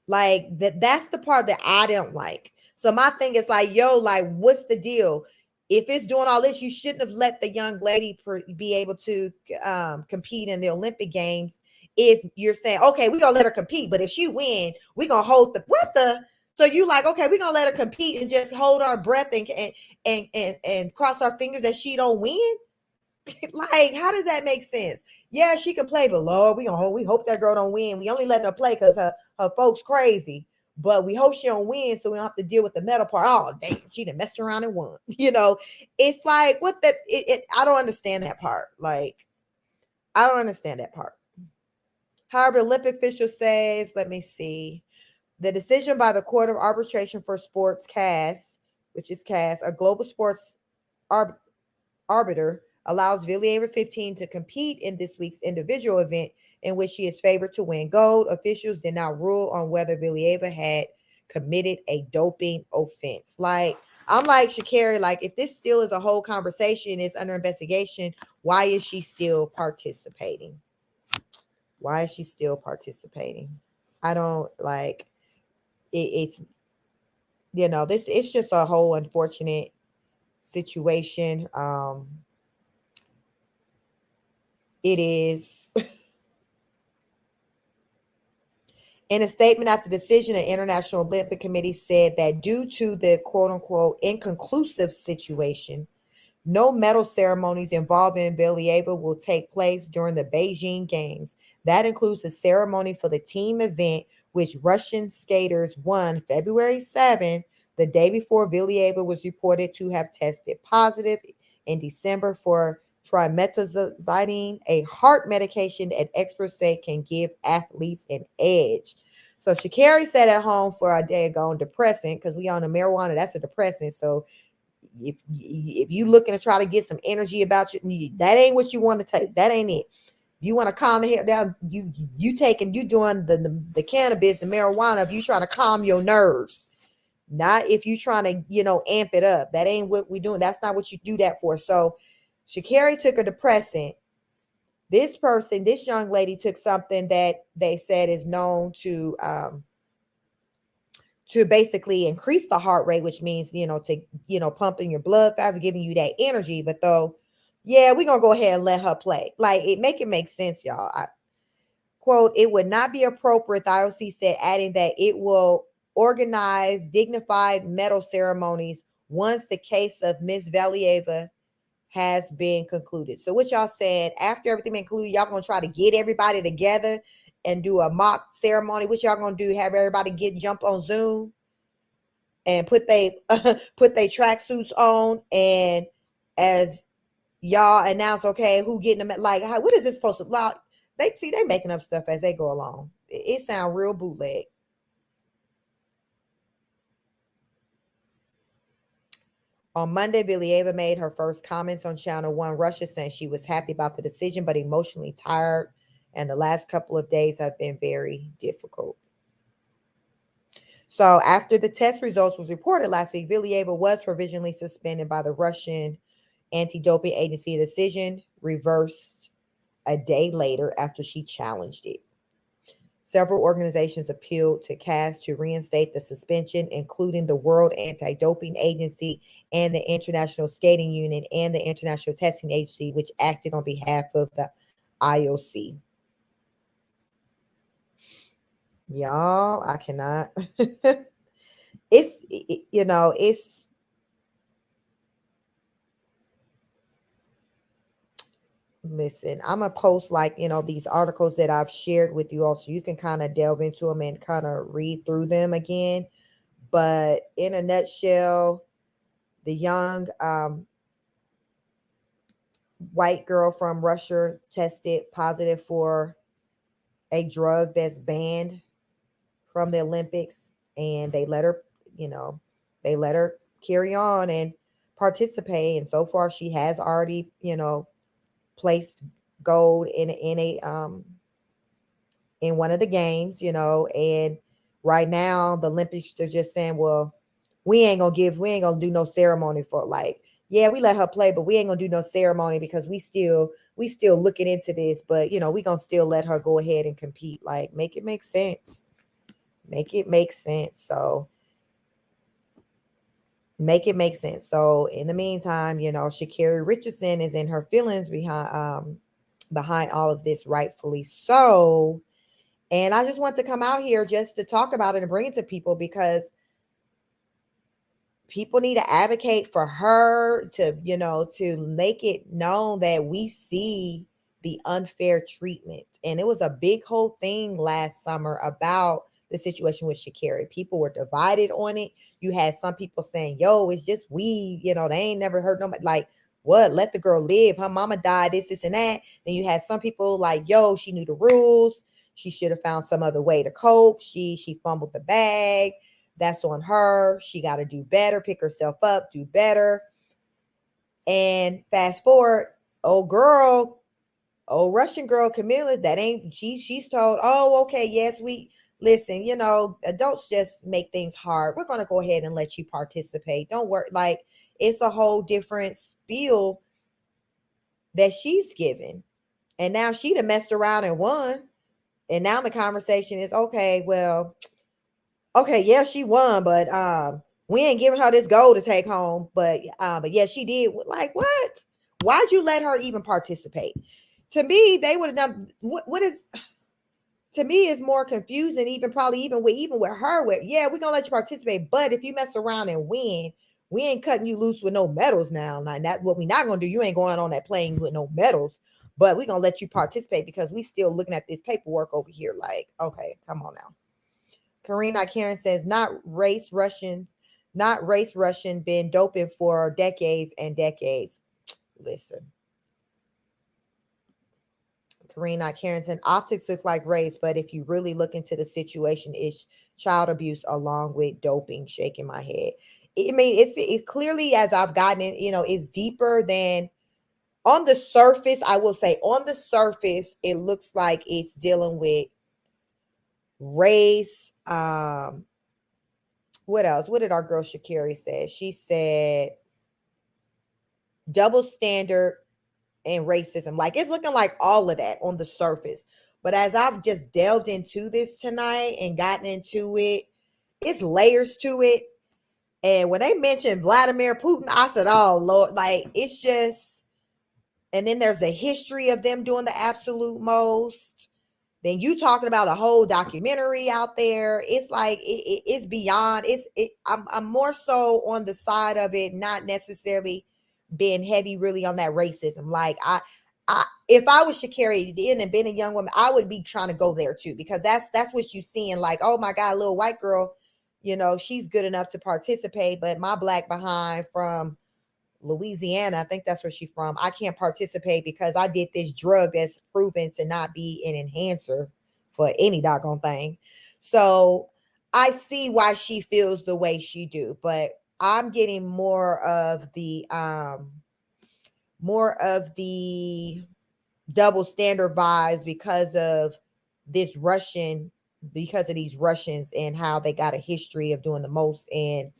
Like that's the part that I don't like. So my thing is like, yo, like, what's the deal? If it's doing all this, you shouldn't have let the young lady be able to compete in the Olympic Games. If you're saying, okay, we're gonna let her compete, but if she win, we're gonna hold so you like, okay, we're gonna let her compete and just hold our breath and cross our fingers that she don't win. Like, how does that make sense? Yeah, she can play, but Lord, we hope that girl don't win. We only letting her play because her folks crazy. but we hope she don't win so we don't have to deal with the medal part. Oh, damn, she done messed around and won. It's like, what the, I don't understand that part. Like, I don't understand that part. However, Olympic official says, let me see, the decision by the Court of Arbitration for Sports, CAS, which is CAS, a global sports arbiter, allows Valieva 15 to compete in this week's individual event in which she is favored to win gold. Officials did not rule on whether Valieva had committed a doping offense. Like, I'm like, Sha'Carri, like, if this still is a whole conversation, it's under investigation, why is she still participating? Why is she still participating? I don't like it's this, it's just a whole unfortunate situation. It is. In a statement after decision, the International Olympic Committee said that due to the quote unquote inconclusive situation, no medal ceremonies involving Valieva will take place during the Beijing Games. That includes a ceremony for the team event, which Russian skaters won February 7th, the day before Valieva was reported to have tested positive in December for trimetazidine, a heart medication that experts say can give athletes an edge. So Sha'Carri sat at home for a daggone depressant, because we on the marijuana, that's a depressant. So if you looking to try to get some energy about you, that ain't what you want to take. That ain't it. You want to calm the hair down, you doing the cannabis, the marijuana, if you trying to calm your nerves, not if you trying to amp it up. That ain't what we doing. That's not what you do that for. So Sha'Carri took a depressant. This young lady took something that they said is known to basically increase the heart rate, which means, to, pumping your blood faster, giving you that energy. But though, yeah, we're going to go ahead and let her play. Like, it make sense, y'all. Quote, it would not be appropriate, the IOC said, adding that it will organize dignified medal ceremonies once the case of Ms. Valieva has been concluded. So what y'all saying, after everything been concluded, y'all going to try to get everybody together and do a mock ceremony? What y'all going to do, have everybody jump on Zoom and put they tracksuits on, and as y'all announce, okay, who getting them, like, what is this supposed to, like, they making up stuff as they go along. It sound real bootleg. On Monday, Valieva made her first comments on Channel One Russia, saying she was happy about the decision, but emotionally tired, and the last couple of days have been very difficult. So after the test results was reported last week, Valieva was provisionally suspended by the Russian anti-doping agency. The decision reversed a day later after she challenged it. Several organizations appealed to CAS to reinstate the suspension, including the World Anti-Doping Agency and the International Skating Union and the International Testing Agency, which acted on behalf of the IOC. Y'all, I cannot. It's listen, I'm gonna post, like, these articles that I've shared with you all, so you can kind of delve into them and kind of read through them again. But in a nutshell, the young white girl from Russia tested positive for a drug that's banned from the Olympics, and they let her, carry on and participate. And so far, she has already, placed gold in one of the games, and right now the Olympics are just saying, well, we ain't gonna do no ceremony for, like, yeah, we let her play, but we ain't gonna do no ceremony because we still looking into this, but we gonna still let her go ahead and compete. Like, make it make sense. Make it make sense. So make it make sense. So in the meantime, Sha'Carri Richardson is in her feelings behind all of this, rightfully so. And I just want to come out here just to talk about it and bring it to people, because people need to advocate for her, to make it known that we see the unfair treatment. And it was a big whole thing last summer about the situation with Sha'Carri. People were divided on it. You had some people saying, yo, it's just weed. You know, they ain't never heard nobody. Like, what? Let the girl live. Her mama died, this, and that. Then you had some people like, yo, she knew the rules. She should have found some other way to cope. She fumbled the bag. That's on her. She got to do better, pick herself up, do better. And fast forward, old Russian girl Kamila, that ain't she's told, oh, okay, yes, we listen, you know, adults just make things hard. We're gonna go ahead and let you participate. Don't worry, like it's a whole different spiel that she's given. And now she done messed around and won. And now the conversation is okay, well, okay, yeah, she won, but we ain't giving her this gold to take home. But yeah, she did. Like, what? Why'd you let her even participate? To me, they would have done what is to me is more confusing, even probably even with her, with yeah, we're gonna let you participate, but if you mess around and win, we ain't cutting you loose with no medals now. Now that's what we not gonna do. You ain't going on that plane with no medals, but we're gonna let you participate because we still looking at this paperwork over here. Like, okay, come on now. Karina Karen says, not race Russian, been doping for decades and decades. Listen. Karina Karen said, optics looks like race, but if you really look into the situation, it's child abuse along with doping. Shaking my head. I mean, it clearly, as I've gotten it, you know, it's deeper than on the surface. I will say on the surface, it looks like it's dealing with race. What else? What did our girl Sha'Carri say? She said double standard and racism. Like it's looking like all of that on the surface. But as I've just delved into this tonight and gotten into it, it's layers to it. And when they mentioned Vladimir Putin, I said, oh Lord, like it's just, and then there's a history of them doing the absolute most. Then you talking about a whole documentary out there. It's like it's beyond. I'm more so on the side of it, not necessarily being heavy really on that racism. Like I if I was Sha'Carri and been a young woman, I would be trying to go there too, because that's what you seeing. Like, oh my God, little white girl, you know, she's good enough to participate, but my black behind from Louisiana, I think that's where she's from, I can't participate because I did this drug that's proven to not be an enhancer for any doggone thing. So I see why she feels the way she do, but I'm getting more of the double standard vibes because of these Russians and how they got a history of doing the most and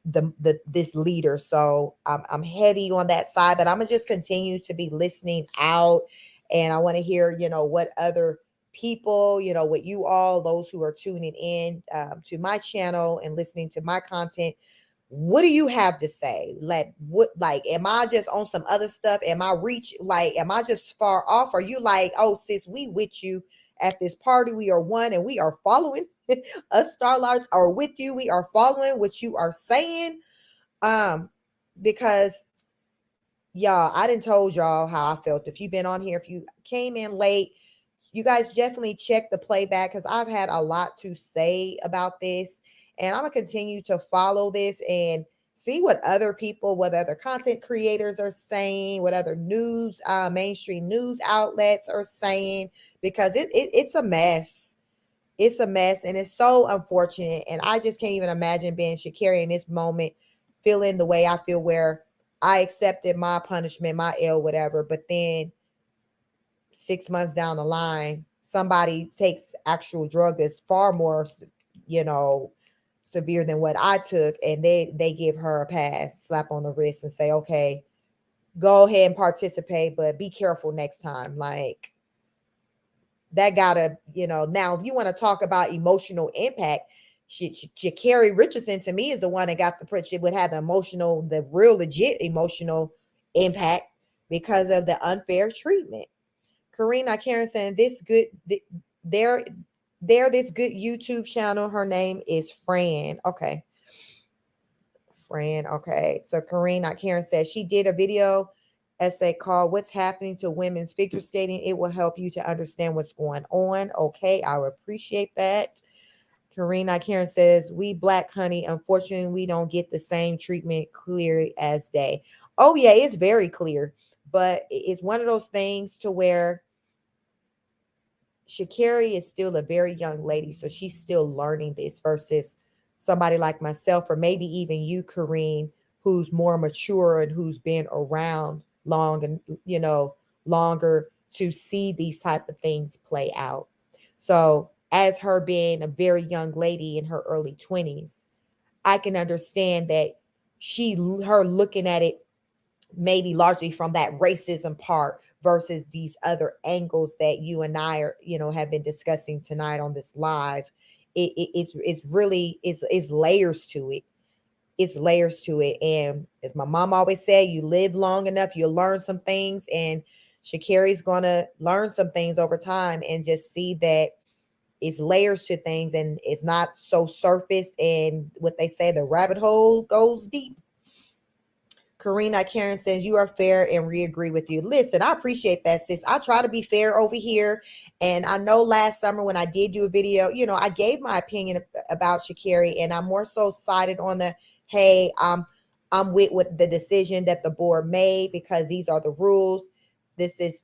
this leader. So I'm heavy on that side, but I'm gonna just continue to be listening out, and I want to hear, you know, what other people, you know, what you all, those who are tuning in to my channel and listening to my content, what do you have to say? Like, am I just on some other stuff? Am I just far off? Are you like, oh sis, we with you at this party, we are one and we are following us Starlarts are with you. We are following what you are saying. Because y'all, I didn't told y'all how I felt. If you've been on here, if you came in late, you guys definitely check the playback because I've had a lot to say about this. And I'm gonna continue to follow this and see what other people, what other content creators are saying, what other news, mainstream news outlets are saying, because it's a mess. It's a mess and it's so unfortunate. And I just can't even imagine being Sha'Carri in this moment, feeling the way I feel, where I accepted my punishment, my L, whatever. But then 6 months down the line, somebody takes actual drug that's far more, you know, severe than what I took. And they give her a pass, slap on the wrist and say, okay, go ahead and participate, but be careful next time. Like, that gotta, you know, now if you want to talk about emotional impact, Sha'Carri Richardson to me is the one that got it would have the real legit emotional impact because of the unfair treatment. Karina Karen saying this good YouTube channel. Her name is Fran. Okay. Fran. Okay. So Karina Karen says she did a video essay called What's Happening to Women's Figure Skating. It will help you to understand what's going on. Okay, I would appreciate that. Karina Karen says, we black honey, unfortunately, we don't get the same treatment clear as they. Oh, yeah, it's very clear. But it's one of those things to where Sha'Carri is still a very young lady, so she's still learning this versus somebody like myself, or maybe even you, Kareen, who's more mature and who's been around long and longer to see these type of things play out. So, as her being a very young lady in her early 20s, I can understand that her looking at it maybe largely from that racism part versus these other angles that you and I are, have been discussing tonight on this live. It's really it's layers to it. It's layers to it. And as my mom always said, you live long enough, you'll learn some things. And Sha'Carri's gonna learn some things over time and just see that it's layers to things and it's not so surface. And what they say, the rabbit hole goes deep. Karina Karen says, you are fair and we agree with you. Listen, I appreciate that, sis. I try to be fair over here. And I know last summer when I did do a video, I gave my opinion about Sha'Carri, and I more so sided on the, hey, I'm with the decision that the board made because these are the rules. This is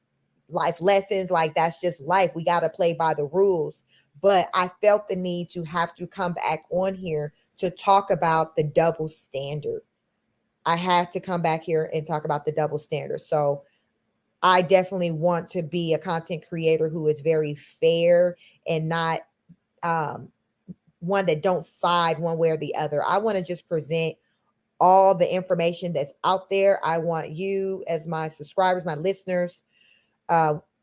life lessons. Like, that's just life. We got to play by the rules. But I felt the need to have to come back on here to talk about the double standard. I have to come back here and talk about the double standard. So I definitely want to be a content creator who is very fair and not one that don't side one way or the other. I want to just present all the information that's out there. I want you as my subscribers, my listeners,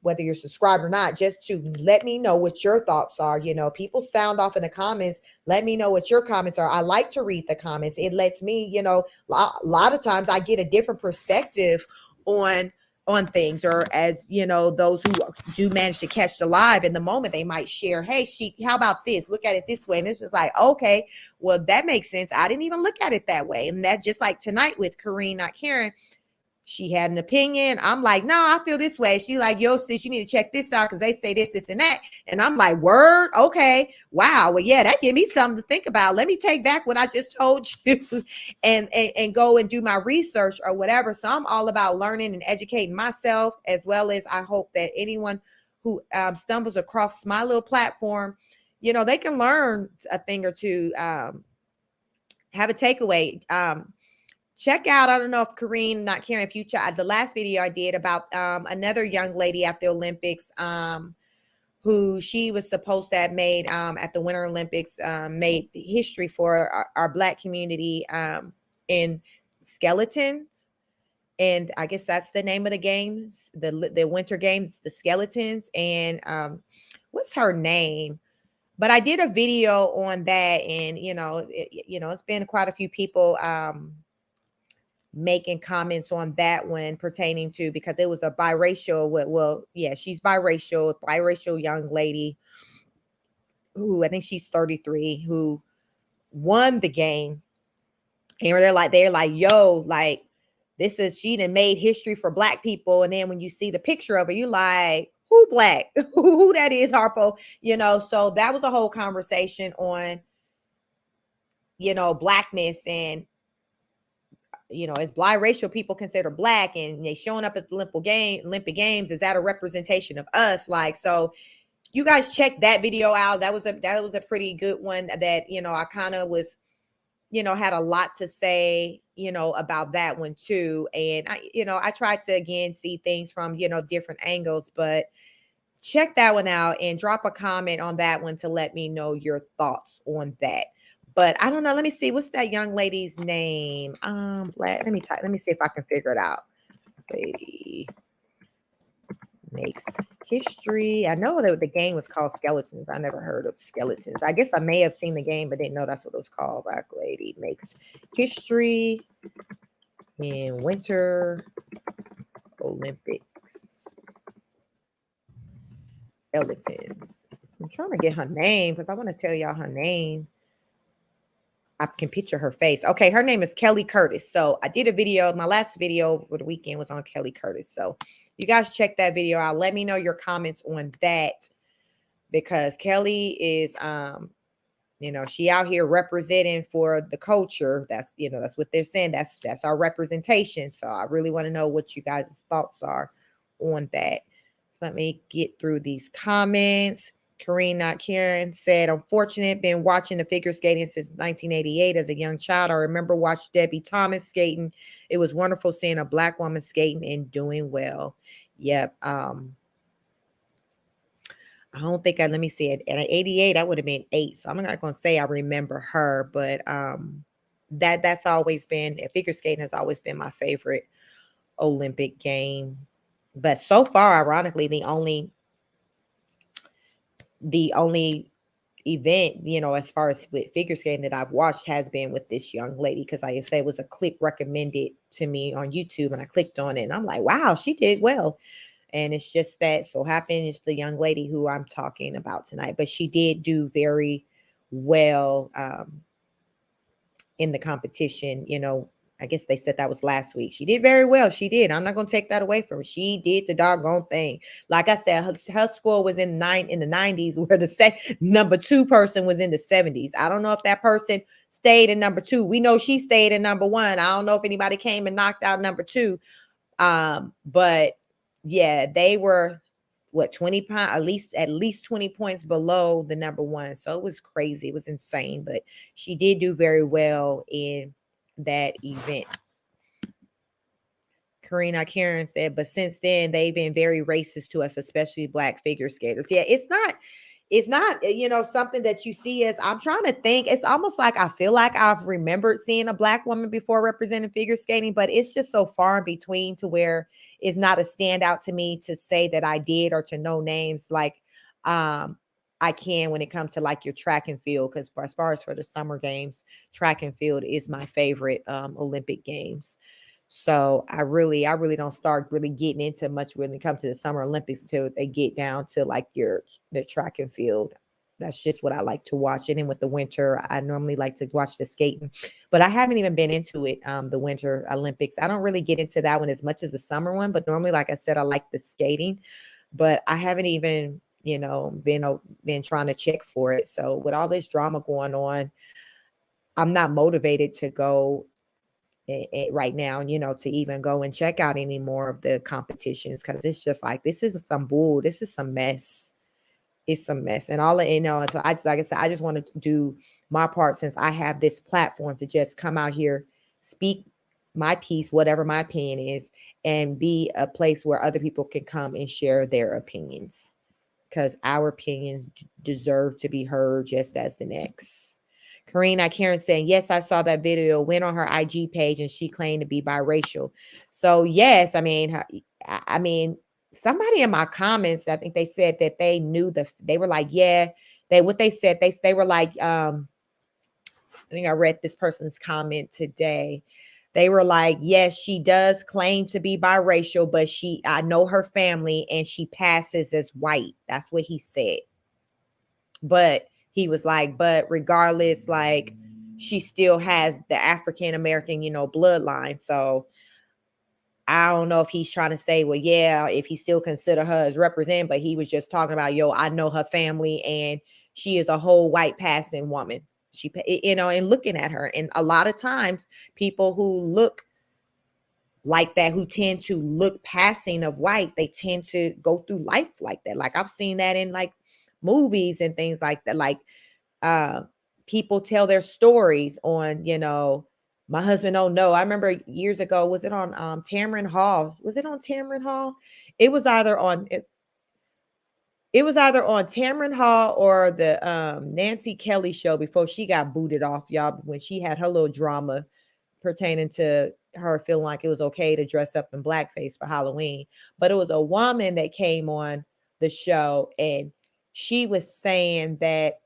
whether you're subscribed or not, just to let me know what your thoughts are. People sound off in the comments. Let me know what your comments are. I like to read the comments. It lets me, a lot of times I get a different perspective on things, or as those who do manage to catch the live in the moment, they might share, hey, how about this? Look at it this way. And it's just like, okay, well, that makes sense. I didn't even look at it that way. And that, just like tonight with Kareen, not Karen, she had an opinion. I'm like, no, I feel this way. She like, yo, sis, you need to check this out because they say this, this, and that. And I'm like, word, okay, wow. Well, yeah, that gave me something to think about. Let me take back what I just told you and go and do my research or whatever. So I'm all about learning and educating myself, as well as I hope that anyone who stumbles across my little platform, they can learn a thing or two, have a takeaway. Check out, I don't know if Kareen, not Karen, if you tried the last video I did about another young lady at the Olympics, who she was supposed to have made at the Winter Olympics, made history for our Black community in skeletons. And I guess that's the name of the games, the Winter Games, the skeletons. And what's her name? But I did a video on that, and it's been quite a few people making comments on that one pertaining to, because it was a biracial, well, yeah, she's biracial young lady who, I think she's 33, who won the game. And they're like, yo, like, she done made history for Black people. And then when you see the picture of her, you like, who Black? Who that is, Harpo? So that was a whole conversation on, Blackness, and as biracial people consider Black, and they showing up at the Olympic Games, is that a representation of us? Like, so you guys check that video out. That was a pretty good one that, I kind of was, had a lot to say, about that one too. And I tried to, again, see things from, different angles, but check that one out and drop a comment on that one to let me know your thoughts on that. But I don't know. Let me see. What's that young lady's name? Let me see if I can figure it out. Lady makes history. I know that the game was called Skeletons. I never heard of Skeletons. I guess I may have seen the game, but didn't know that's what it was called. Black lady makes history in Winter Olympics. Skeletons. I'm trying to get her name because I want to tell y'all her name. I can picture her face. Okay, her name is Kelly Curtis. So I did a video. My last video for the weekend was on Kelly Curtis. So you guys check that video out. Let me know your comments on that, because Kelly is She out here representing for the culture. That's what they're saying. That's our representation. So I really want to know what you guys' thoughts are on that. So let me get through these comments. Kareen Not Karen said, unfortunate, been watching the figure skating since 1988 as a young child. I remember watching Debbie Thomas skating. It was wonderful seeing a Black woman skating and doing well. Yep. I don't think let me see it. At 88, I would have been 8. So I'm not going to say I remember her, but that's always been, figure skating has always been my favorite Olympic game. But so far, ironically, the only event, as far as with figure skating that I've watched has been with this young lady, because I say it was a clip recommended to me on YouTube, and I clicked on it and I'm like, wow, she did well. And it's just that so happened it's the young lady who I'm talking about tonight, but she did do very well in the competition. I guess they said that was last week. She did very well. She did. I'm not going to take that away from her. She did the doggone thing. Like I said, her score was in the 90s, where the number 2 person was in the 70s. I don't know if that person stayed in number 2. We know she stayed in number 1. I don't know if anybody came and knocked out number 2. But yeah, they were 20 points, at least 20 points below the number 1. So it was crazy. It was insane, but she did do very well in that event. Karina Karen said, but since then they've been very racist to us, especially Black figure skaters. Yeah, it's not something that you see as, I'm trying to think. It's almost like I feel like I've remembered seeing a Black woman before representing figure skating, but it's just so far in between to where it's not a standout to me to say that I did or to know names like I can when it comes to like your track and field, because as far as for the summer games, track and field is my favorite Olympic games. So I really don't start really getting into much when it comes to the Summer Olympics till they get down to like the track and field. That's just what I like to watch. And then with the winter, I normally like to watch the skating, but I haven't even been into it. The Winter Olympics, I don't really get into that one as much as the summer one, but normally, like I said, I like the skating, but I haven't even, been trying to check for it. So with all this drama going on, I'm not motivated to go right now, to even go and check out any more of the competitions, because it's just like, this is some bull. This is some mess. It's some mess. And all so like I said, I just want to do my part, since I have this platform, to just come out here, speak my piece, whatever my opinion is, and be a place where other people can come and share their opinions, because our opinions deserve to be heard just as the next. Karina Karen saying, yes, I saw that video, went on her IG page, and she claimed to be biracial. So yes, I mean, somebody in my comments, I think they said that they knew they were like, yeah, what they said, they were like, I think I read this person's comment today. They were like, yes, she does claim to be biracial, but I know her family and she passes as white. That's what he said. But he was like, but regardless, like, she still has the African American, bloodline. So I don't know if he's trying to say, well, yeah, if he still consider her as represent, but he was just talking about, I know her family and she is a whole white passing woman. She, and looking at her. And a lot of times people who look like that, who tend to look passing of white, they tend to go through life like that. Like I've seen that in like movies and things like that. Like people tell their stories on, my husband don't know. I remember years ago, was it on Tamron Hall? Was it on Tamron Hall? It was either on Tamron Hall or the Nancy Kelly show before she got booted off, y'all, when she had her little drama pertaining to her feeling like it was okay to dress up in blackface for Halloween. But it was a woman that came on the show, and she was saying that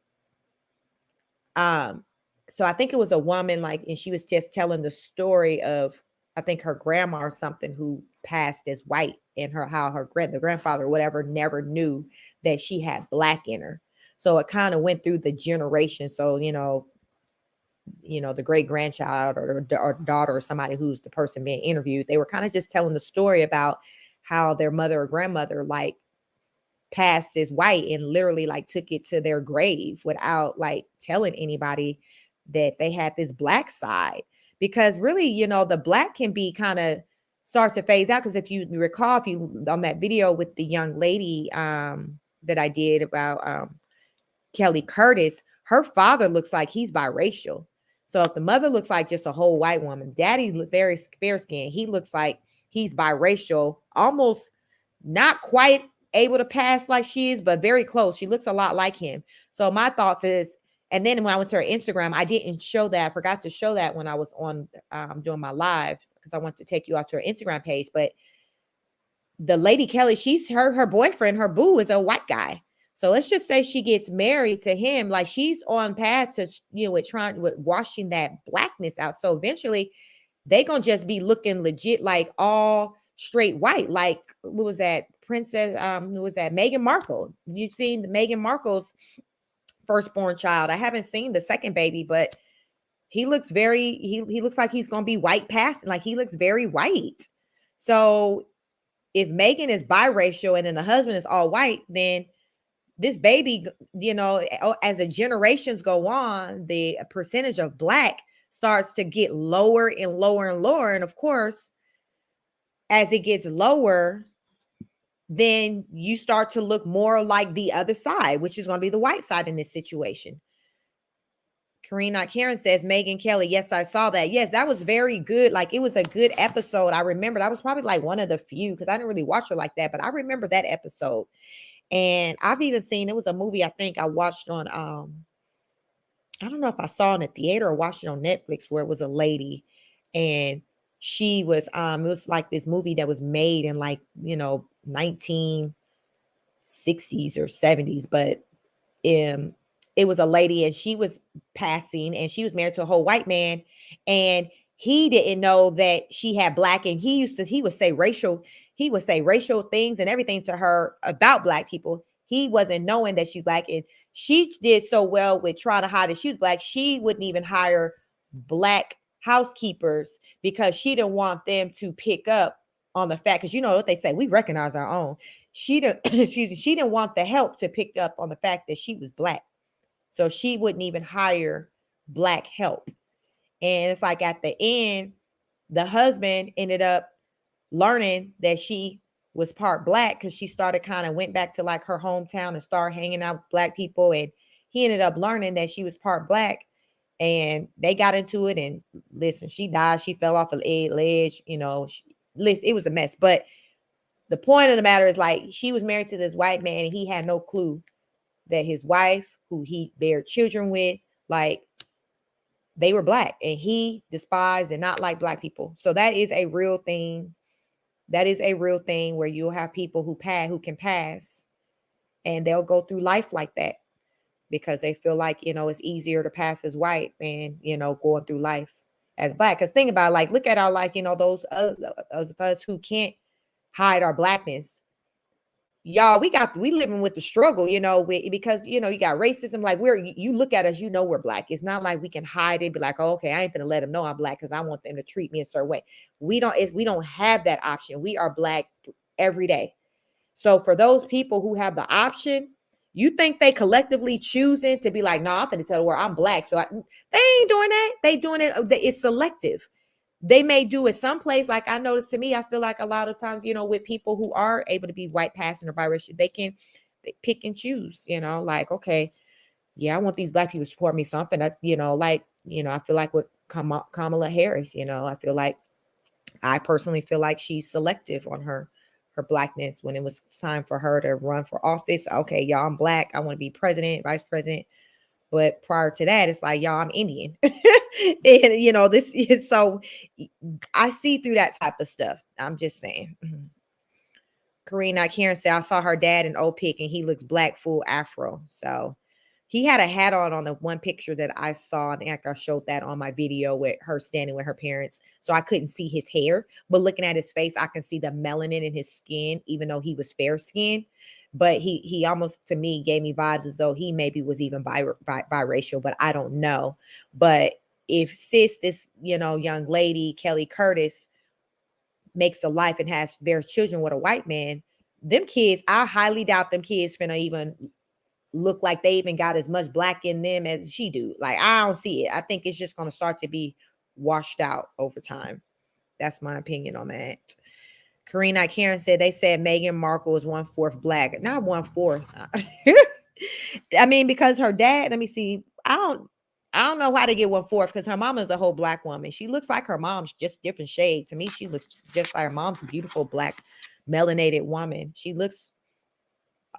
so I think it was a woman, like, and she was just telling the story of, I think her grandma or something, who passed as white, and how the grandfather or whatever never knew that she had black in her. So it kind of went through the generation. So, the great grandchild or daughter or somebody who's the person being interviewed, they were kind of just telling the story about how their mother or grandmother, like, passed as white and literally like took it to their grave without like telling anybody that they had this black side. Because really, you know, the black can be kind of start to phase out. Because if you recall, if you on that video with the young lady that I did about Kelly Curtis, her father looks like he's biracial. So if the mother looks like just a whole white woman, daddy look very fair skinned. He looks like he's biracial, almost not quite able to pass like she is, but very close. She looks a lot like him. So my thoughts is, and then when I went to her Instagram, I didn't show that. I forgot to show that when I was on doing my live because I want to take you out to her Instagram page. But the lady Kelly, she's her boyfriend, her boo is a white guy. So let's just say she gets married to him, like she's on path to, you know, with washing that blackness out. So eventually they gonna just be looking legit like all straight white. Like what was that princess? Who was that? Meghan Markle. You've seen the Meghan Markle's firstborn child. I haven't seen the second baby, but he looks very he looks like he's gonna be white passing. Like he looks very white. So if Meghan is biracial and then the husband is all white, then this baby, you know, as the generations go on, the percentage of black starts to get lower and lower and lower. And of course, as it gets lower, then you start to look more like the other side, which is going to be the white side in this situation. Karen says, Megyn Kelly. Yes, I saw that. Yes, that was very good. Like it was a good episode. I remember that was probably like one of the few because I didn't really watch her like that, but I remember that episode. And I've even seen, it was a movie I think I watched on, I don't know if I saw it in the theater or watched it on Netflix where it was a lady and she was, it was like this movie that was made in like, you know, 1960s or 70s, but it was a lady and she was passing and she was married to a whole white man and he didn't know that she had black and he would say racial things and everything to her about black people. He wasn't knowing that she's black and she did so well with trying to hide that she was black. She wouldn't even hire black housekeepers because she didn't want them to pick up on the fact, because you know what they say, we recognize our own. She didn't, she didn't want the help to pick up on the fact that she was black. So she wouldn't even hire black help. And it's like at the end, the husband ended up learning that she was part black because she started kind of went back to like her hometown and started hanging out with black people. And he ended up learning that she was part black and they got into it. And listen, she died. She fell off a ledge, you know, listen, it was a mess. But the point of the matter is like she was married to this white man and he had no clue that his wife, who he bared children with, like they were black and he despised and not like black people. So that is a real thing. That is a real thing where you'll have people who can pass and they'll go through life like that because they feel like, you know, it's easier to pass as white than, you know, going through life as black. Because think about it, like, look at our, like, you know, those of us who can't hide our blackness. Y'all, we living with the struggle, you know, because, you know, you got racism. Like you look at us, you know, we're black. It's not like we can hide it, be like, oh, okay, I ain't gonna let them know I'm black because I want them to treat me a certain way. We don't have that option. We are black every day. So for those people who have the option, you think they collectively choosing to be like, no, I'm gonna tell the world I'm black. So they ain't doing that. They doing it. It's selective. They may do it someplace. Like I noticed to me, I feel like a lot of times, you know, with people who are able to be white passing or biracial, they pick and choose, you know, like, okay, yeah, I want these black people to support me. Something, you know, like, you know, I feel like with Kamala Harris, you know, I personally feel like she's selective on her blackness when it was time for her to run for office. Okay, y'all, I'm black. I want to be president, vice president. But prior to that, it's like, y'all, I'm Indian. And, you know, this is so I see through that type of stuff. I'm just saying. Karen said, I saw her dad in old pic and he looks black, full afro. So he had a hat on the one picture that I saw. I think I showed that on my video with her standing with her parents. So I couldn't see his hair, but looking at his face, I can see the melanin in his skin, even though he was fair skinned. But he almost, to me, gave me vibes as though he maybe was even biracial, but I don't know. But if this, you know, young lady, Kelly Curtis, makes a life and bears children with a white man, them kids, I highly doubt them kids finna even look like they even got as much black in them as she do. Like, I don't see it. I think it's just gonna start to be washed out over time. That's my opinion on that. Karina Karen said they said Meghan Markle is 1/4 black. Not 1/4. I mean, because her dad, let me see. I don't know why they get 1/4 because her mom is a whole black woman. She looks like her mom's, just different shade. To me, she looks just like her mom's beautiful black melanated woman. She looks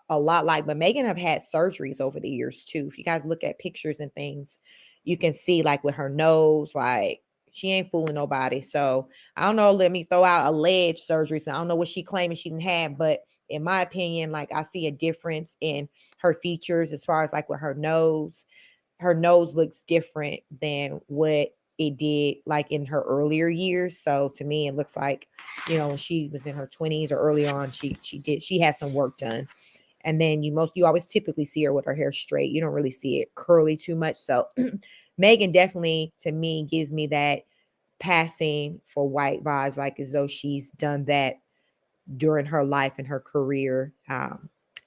a lot like, but Megan have had surgeries over the years too. If you guys look at pictures and things, you can see like with her nose, like she ain't fooling nobody. So I don't know. Let me throw out alleged surgeries. I don't know what she claiming she didn't have, but in my opinion, like I see a difference in her features as far as like with her nose. Her nose looks different than what it did like in her earlier years. So to me, it looks like, when she was in her 20s or early on, she had some work done. And then you always typically see her with her hair straight. You don't really see it curly too much. So Megan definitely to me gives me that passing for white vibes, like as though she's done that during her life and her career.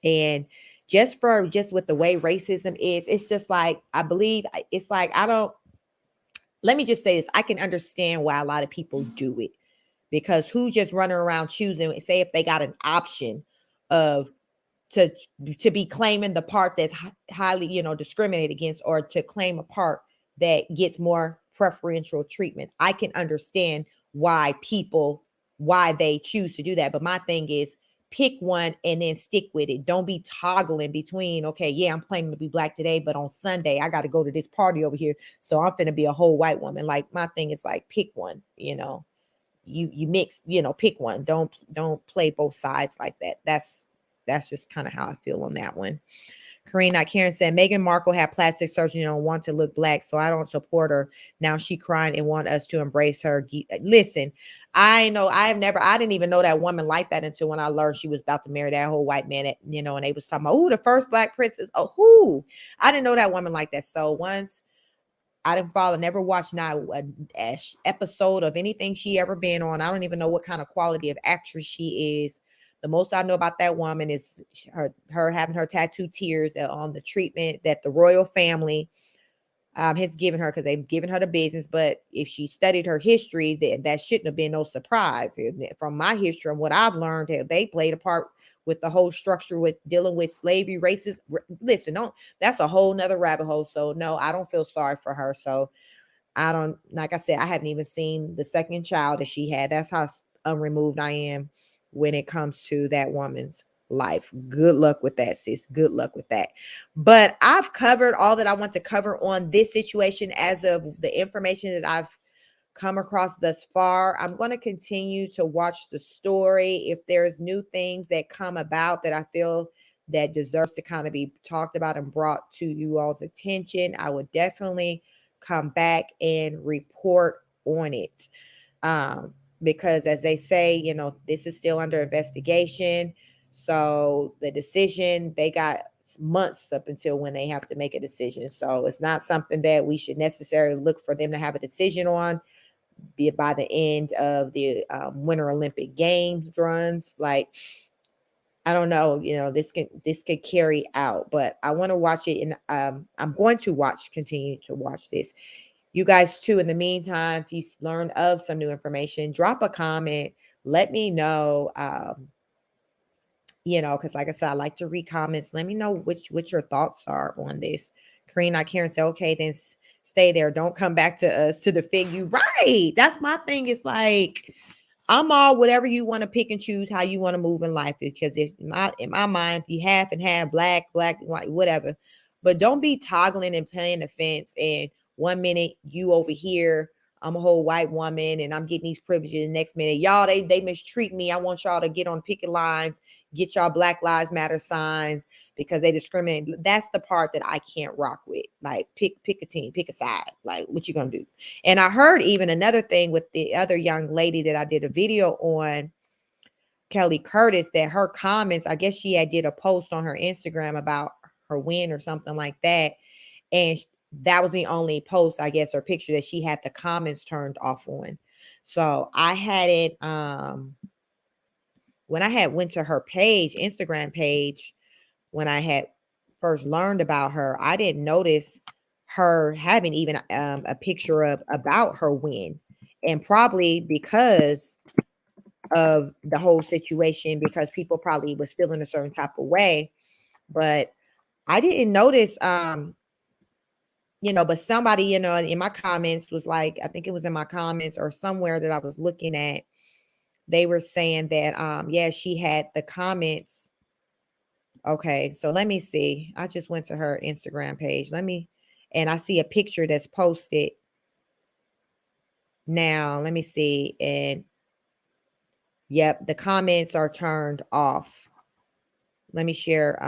And just with the way racism is, it's just like, I believe it's like, let me just say this. I can understand why a lot of people do it, because who just running around choosing, say if they got an option of to be claiming the part that's highly discriminated against, or to claim a part that gets more preferential treatment. I can understand why they choose to do that, but my thing is, pick one and then stick with it. Don't be toggling between, okay, yeah, I'm claiming to be black today, but on Sunday I got to go to this party over here, so I'm finna be a whole white woman. Like, my thing is like, pick one. You mix, pick one. Don't play both sides like that. That's just kind of how I feel on that one. Karen said Meghan Markle had plastic surgery and don't want to look black, so I don't support her. Now she crying and want us to embrace her. Listen, I didn't even know that woman like that until when I learned she was about to marry that whole white man. And they was talking about, oh, the first black princess. Oh, who? I didn't know that woman like that. So once I didn't follow, never watched not an episode of anything she ever been on. I don't even know what kind of quality of actress she is. The most I know about that woman is her having her tattoo tears on the treatment that the royal family has given her, because they've given her the business. But if she studied her history, that shouldn't have been no surprise. From my history and what I've learned, they played a part with the whole structure with dealing with slavery, racist. Listen, that's a whole nother rabbit hole. So no, I don't feel sorry for her. So I don't, like I said, I haven't even seen the second child that she had. That's how unremoved I am when it comes to that woman's life. Good luck with that, sis. Good luck with that. But I've covered all that I want to cover on this situation as of the information that I've come across thus far. I'm going to continue to watch the story. If there's new things that come about that I feel that deserves to kind of be talked about and brought to you all's attention, I would definitely come back and report on it. Because as they say, this is still under investigation. So the decision, they got months up until when they have to make a decision. So it's not something that we should necessarily look for them to have a decision on, be it by the end of the Winter Olympic Games runs. Like, I don't know, this could carry out, but I want to watch it, and I'm going to continue to watch this. You guys too, in the meantime, if you learn of some new information, drop a comment, let me know. Because like I said, I like to read comments. Let me know what your thoughts are on this. Karen said, okay, then stay there. Don't come back to us to defend you. Right. That's my thing. It's like, I'm all whatever you want to pick and choose how you want to move in life. Because if in my mind, if you half and half, black, white, whatever, but don't be toggling and playing the fence. And one minute you over here, I'm a whole white woman and I'm getting these privileges. The next minute, y'all, they mistreat me. I want y'all to get on picket lines, get y'all Black Lives Matter signs because they discriminate. That's the part that I can't rock with. Like, pick a team, pick a side. Like, what you gonna do? And I heard even another thing with the other young lady that I did a video on, Kelly Curtis, that her comments, I guess she did a post on her Instagram about her win or something like that. And that was the only post, I guess, or picture that she had the comments turned off on. So I had it, when I had went to her page, Instagram page, when I had first learned about her, I didn't notice her having even a picture of about her win. And probably because of the whole situation, because people probably was feeling a certain type of way. But I didn't notice, but somebody, in my comments was like, I think it was in my comments or somewhere that I was looking at, they were saying that, yeah, she had the comments. Okay, so let me see. I just went to her Instagram page. And I see a picture that's posted now. Let me see. And yep, the comments are turned off. Let me share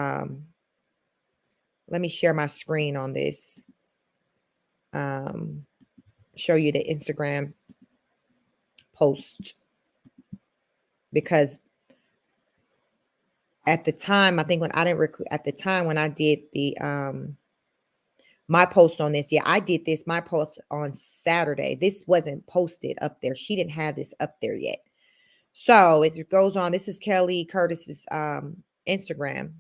my screen on this. Show you the Instagram post, because at the time, I think when I didn't at the time when I did the my post on this, yeah, I did my post on Saturday. This wasn't posted up there. She didn't have this up there yet. So as it goes on, this is Kelly Curtis's Instagram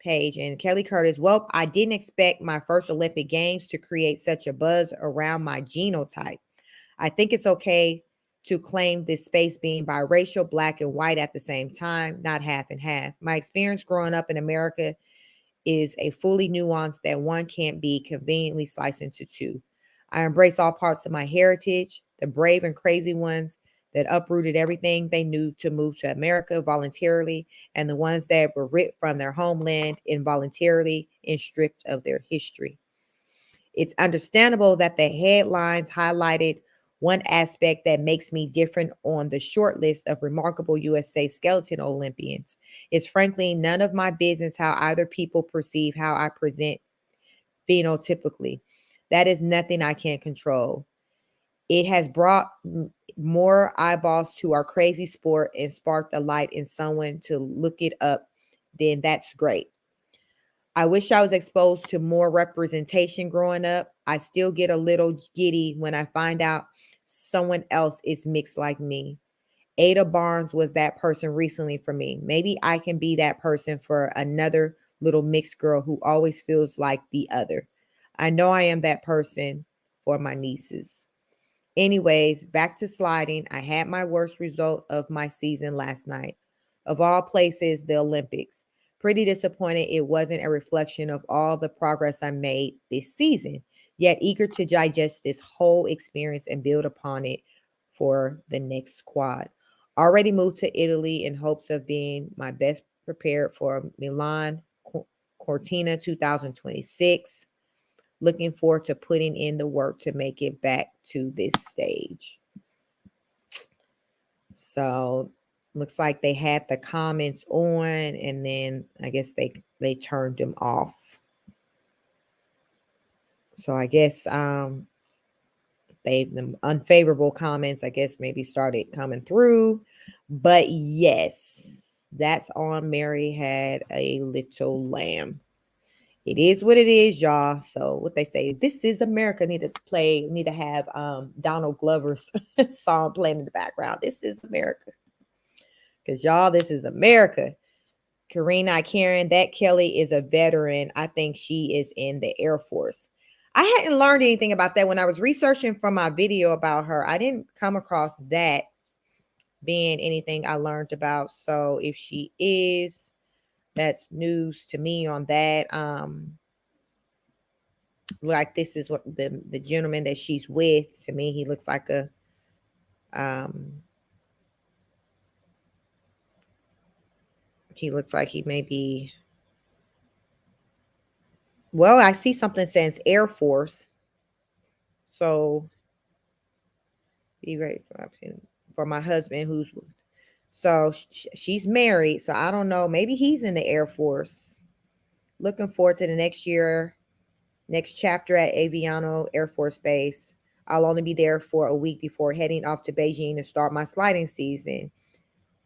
page, and Kelly Curtis, well, I didn't expect my first Olympic Games to create such a buzz around my genotype. I think it's okay to claim this space being biracial, black and white at the same time, not half and half. My experience growing up in America is a fully nuanced that one can't be conveniently sliced into two. I embrace all parts of my heritage, the brave and crazy ones that uprooted everything they knew to move to America voluntarily, and the ones that were ripped from their homeland involuntarily and stripped of their history. It's understandable that the headlines highlighted one aspect that makes me different on the short list of remarkable USA skeleton Olympians. It's frankly none of my business how either people perceive how I present phenotypically. That is nothing I can control. It has brought more eyeballs to our crazy sport and sparked a light in someone to look it up. Then that's great. I wish I was exposed to more representation growing up. I still get a little giddy when I find out someone else is mixed like me. Ada Barnes was that person recently for me. Maybe I can be that person for another little mixed girl who always feels like the other. I know I am that person for my nieces. Anyways, back to sliding. I had my worst result of my season last night. Of all places, the Olympics. Pretty disappointed it wasn't a reflection of all the progress I made this season, yet eager to digest this whole experience and build upon it for the next quad. Already moved to Italy in hopes of being my best prepared for Milan Cortina 2026. Looking forward to putting in the work to make it back to this stage. So looks like they had the comments on, and then I guess they turned them off. So I guess the unfavorable comments, I guess, maybe started coming through. But yes, that's on Mary Had a Little Lamb. It is what it is, y'all. So what they say, This Is America need to have Donald Glover's song playing in the background. This is America. Because y'all, this is America. Karina Karen, that Kelly is a veteran. I think she is in the Air Force. I hadn't learned anything about that when I was researching for my video about her. I didn't come across that being anything I learned about. So if she is, that's news to me on that. Like this is what the gentleman that she's with. To me, he looks like a he looks like he may be. Well, I see something says Air Force. So be ready for my husband who's so she's married. So I don't know. Maybe he's in the Air Force. Looking forward to the next chapter at Aviano Air Force Base. I'll only be there for a week before heading off to Beijing to start my sliding season.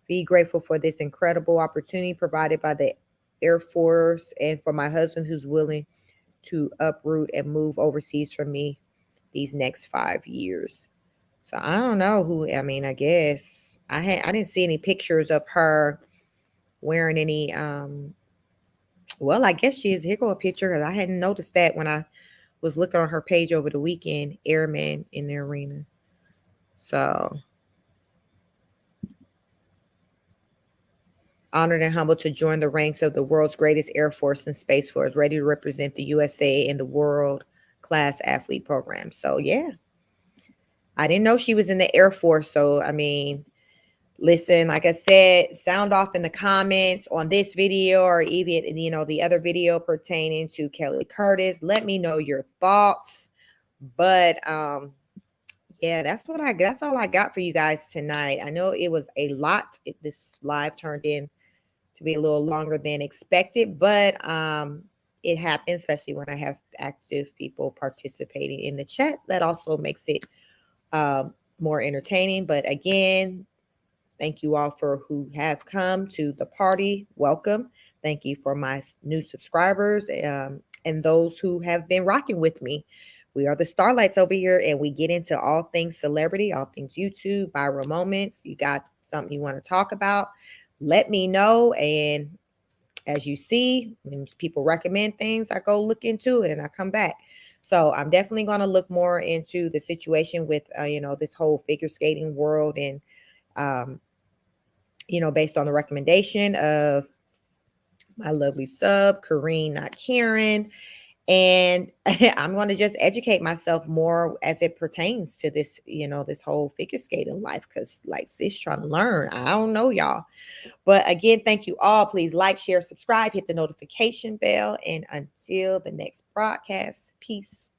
Be grateful for this incredible opportunity provided by the Air Force and for my husband who's willing to uproot and move overseas for me these next 5 years. So I don't know who. I mean, I guess I didn't see any pictures of her wearing any. Well, I guess she is. Here go a picture because I hadn't noticed that when I was looking on her page over the weekend. Airman in the arena. So honored and humbled to join the ranks of the world's greatest Air Force and Space Force, ready to represent the USA in the world class athlete program. So yeah, I didn't know she was in the Air Force. So I mean, listen, like I said, sound off in the comments on this video or even, the other video pertaining to Kelly Curtis. Let me know your thoughts. But yeah, that's all I got for you guys tonight. I know it was a lot. This live turned in to be a little longer than expected, but it happens, especially when I have active people participating in the chat. That also makes it more entertaining. But again, thank you all for who have come to the party. Welcome. Thank you for my new subscribers and those who have been rocking with me. We are the Starlights over here, and we get into all things celebrity, all things YouTube, viral moments. You got something you want to talk about, let me know. And as you see, when people recommend things, I go look into it and I come back. So I'm definitely going to look more into the situation with, this whole figure skating world. And, based on the recommendation of my lovely sub, Kareen, not Karen. And I'm going to just educate myself more as it pertains to this, this whole figure skating life. Because like sis trying to learn. I don't know, y'all. But again, thank you all. Please like, share, subscribe, hit the notification bell. And until the next broadcast, peace.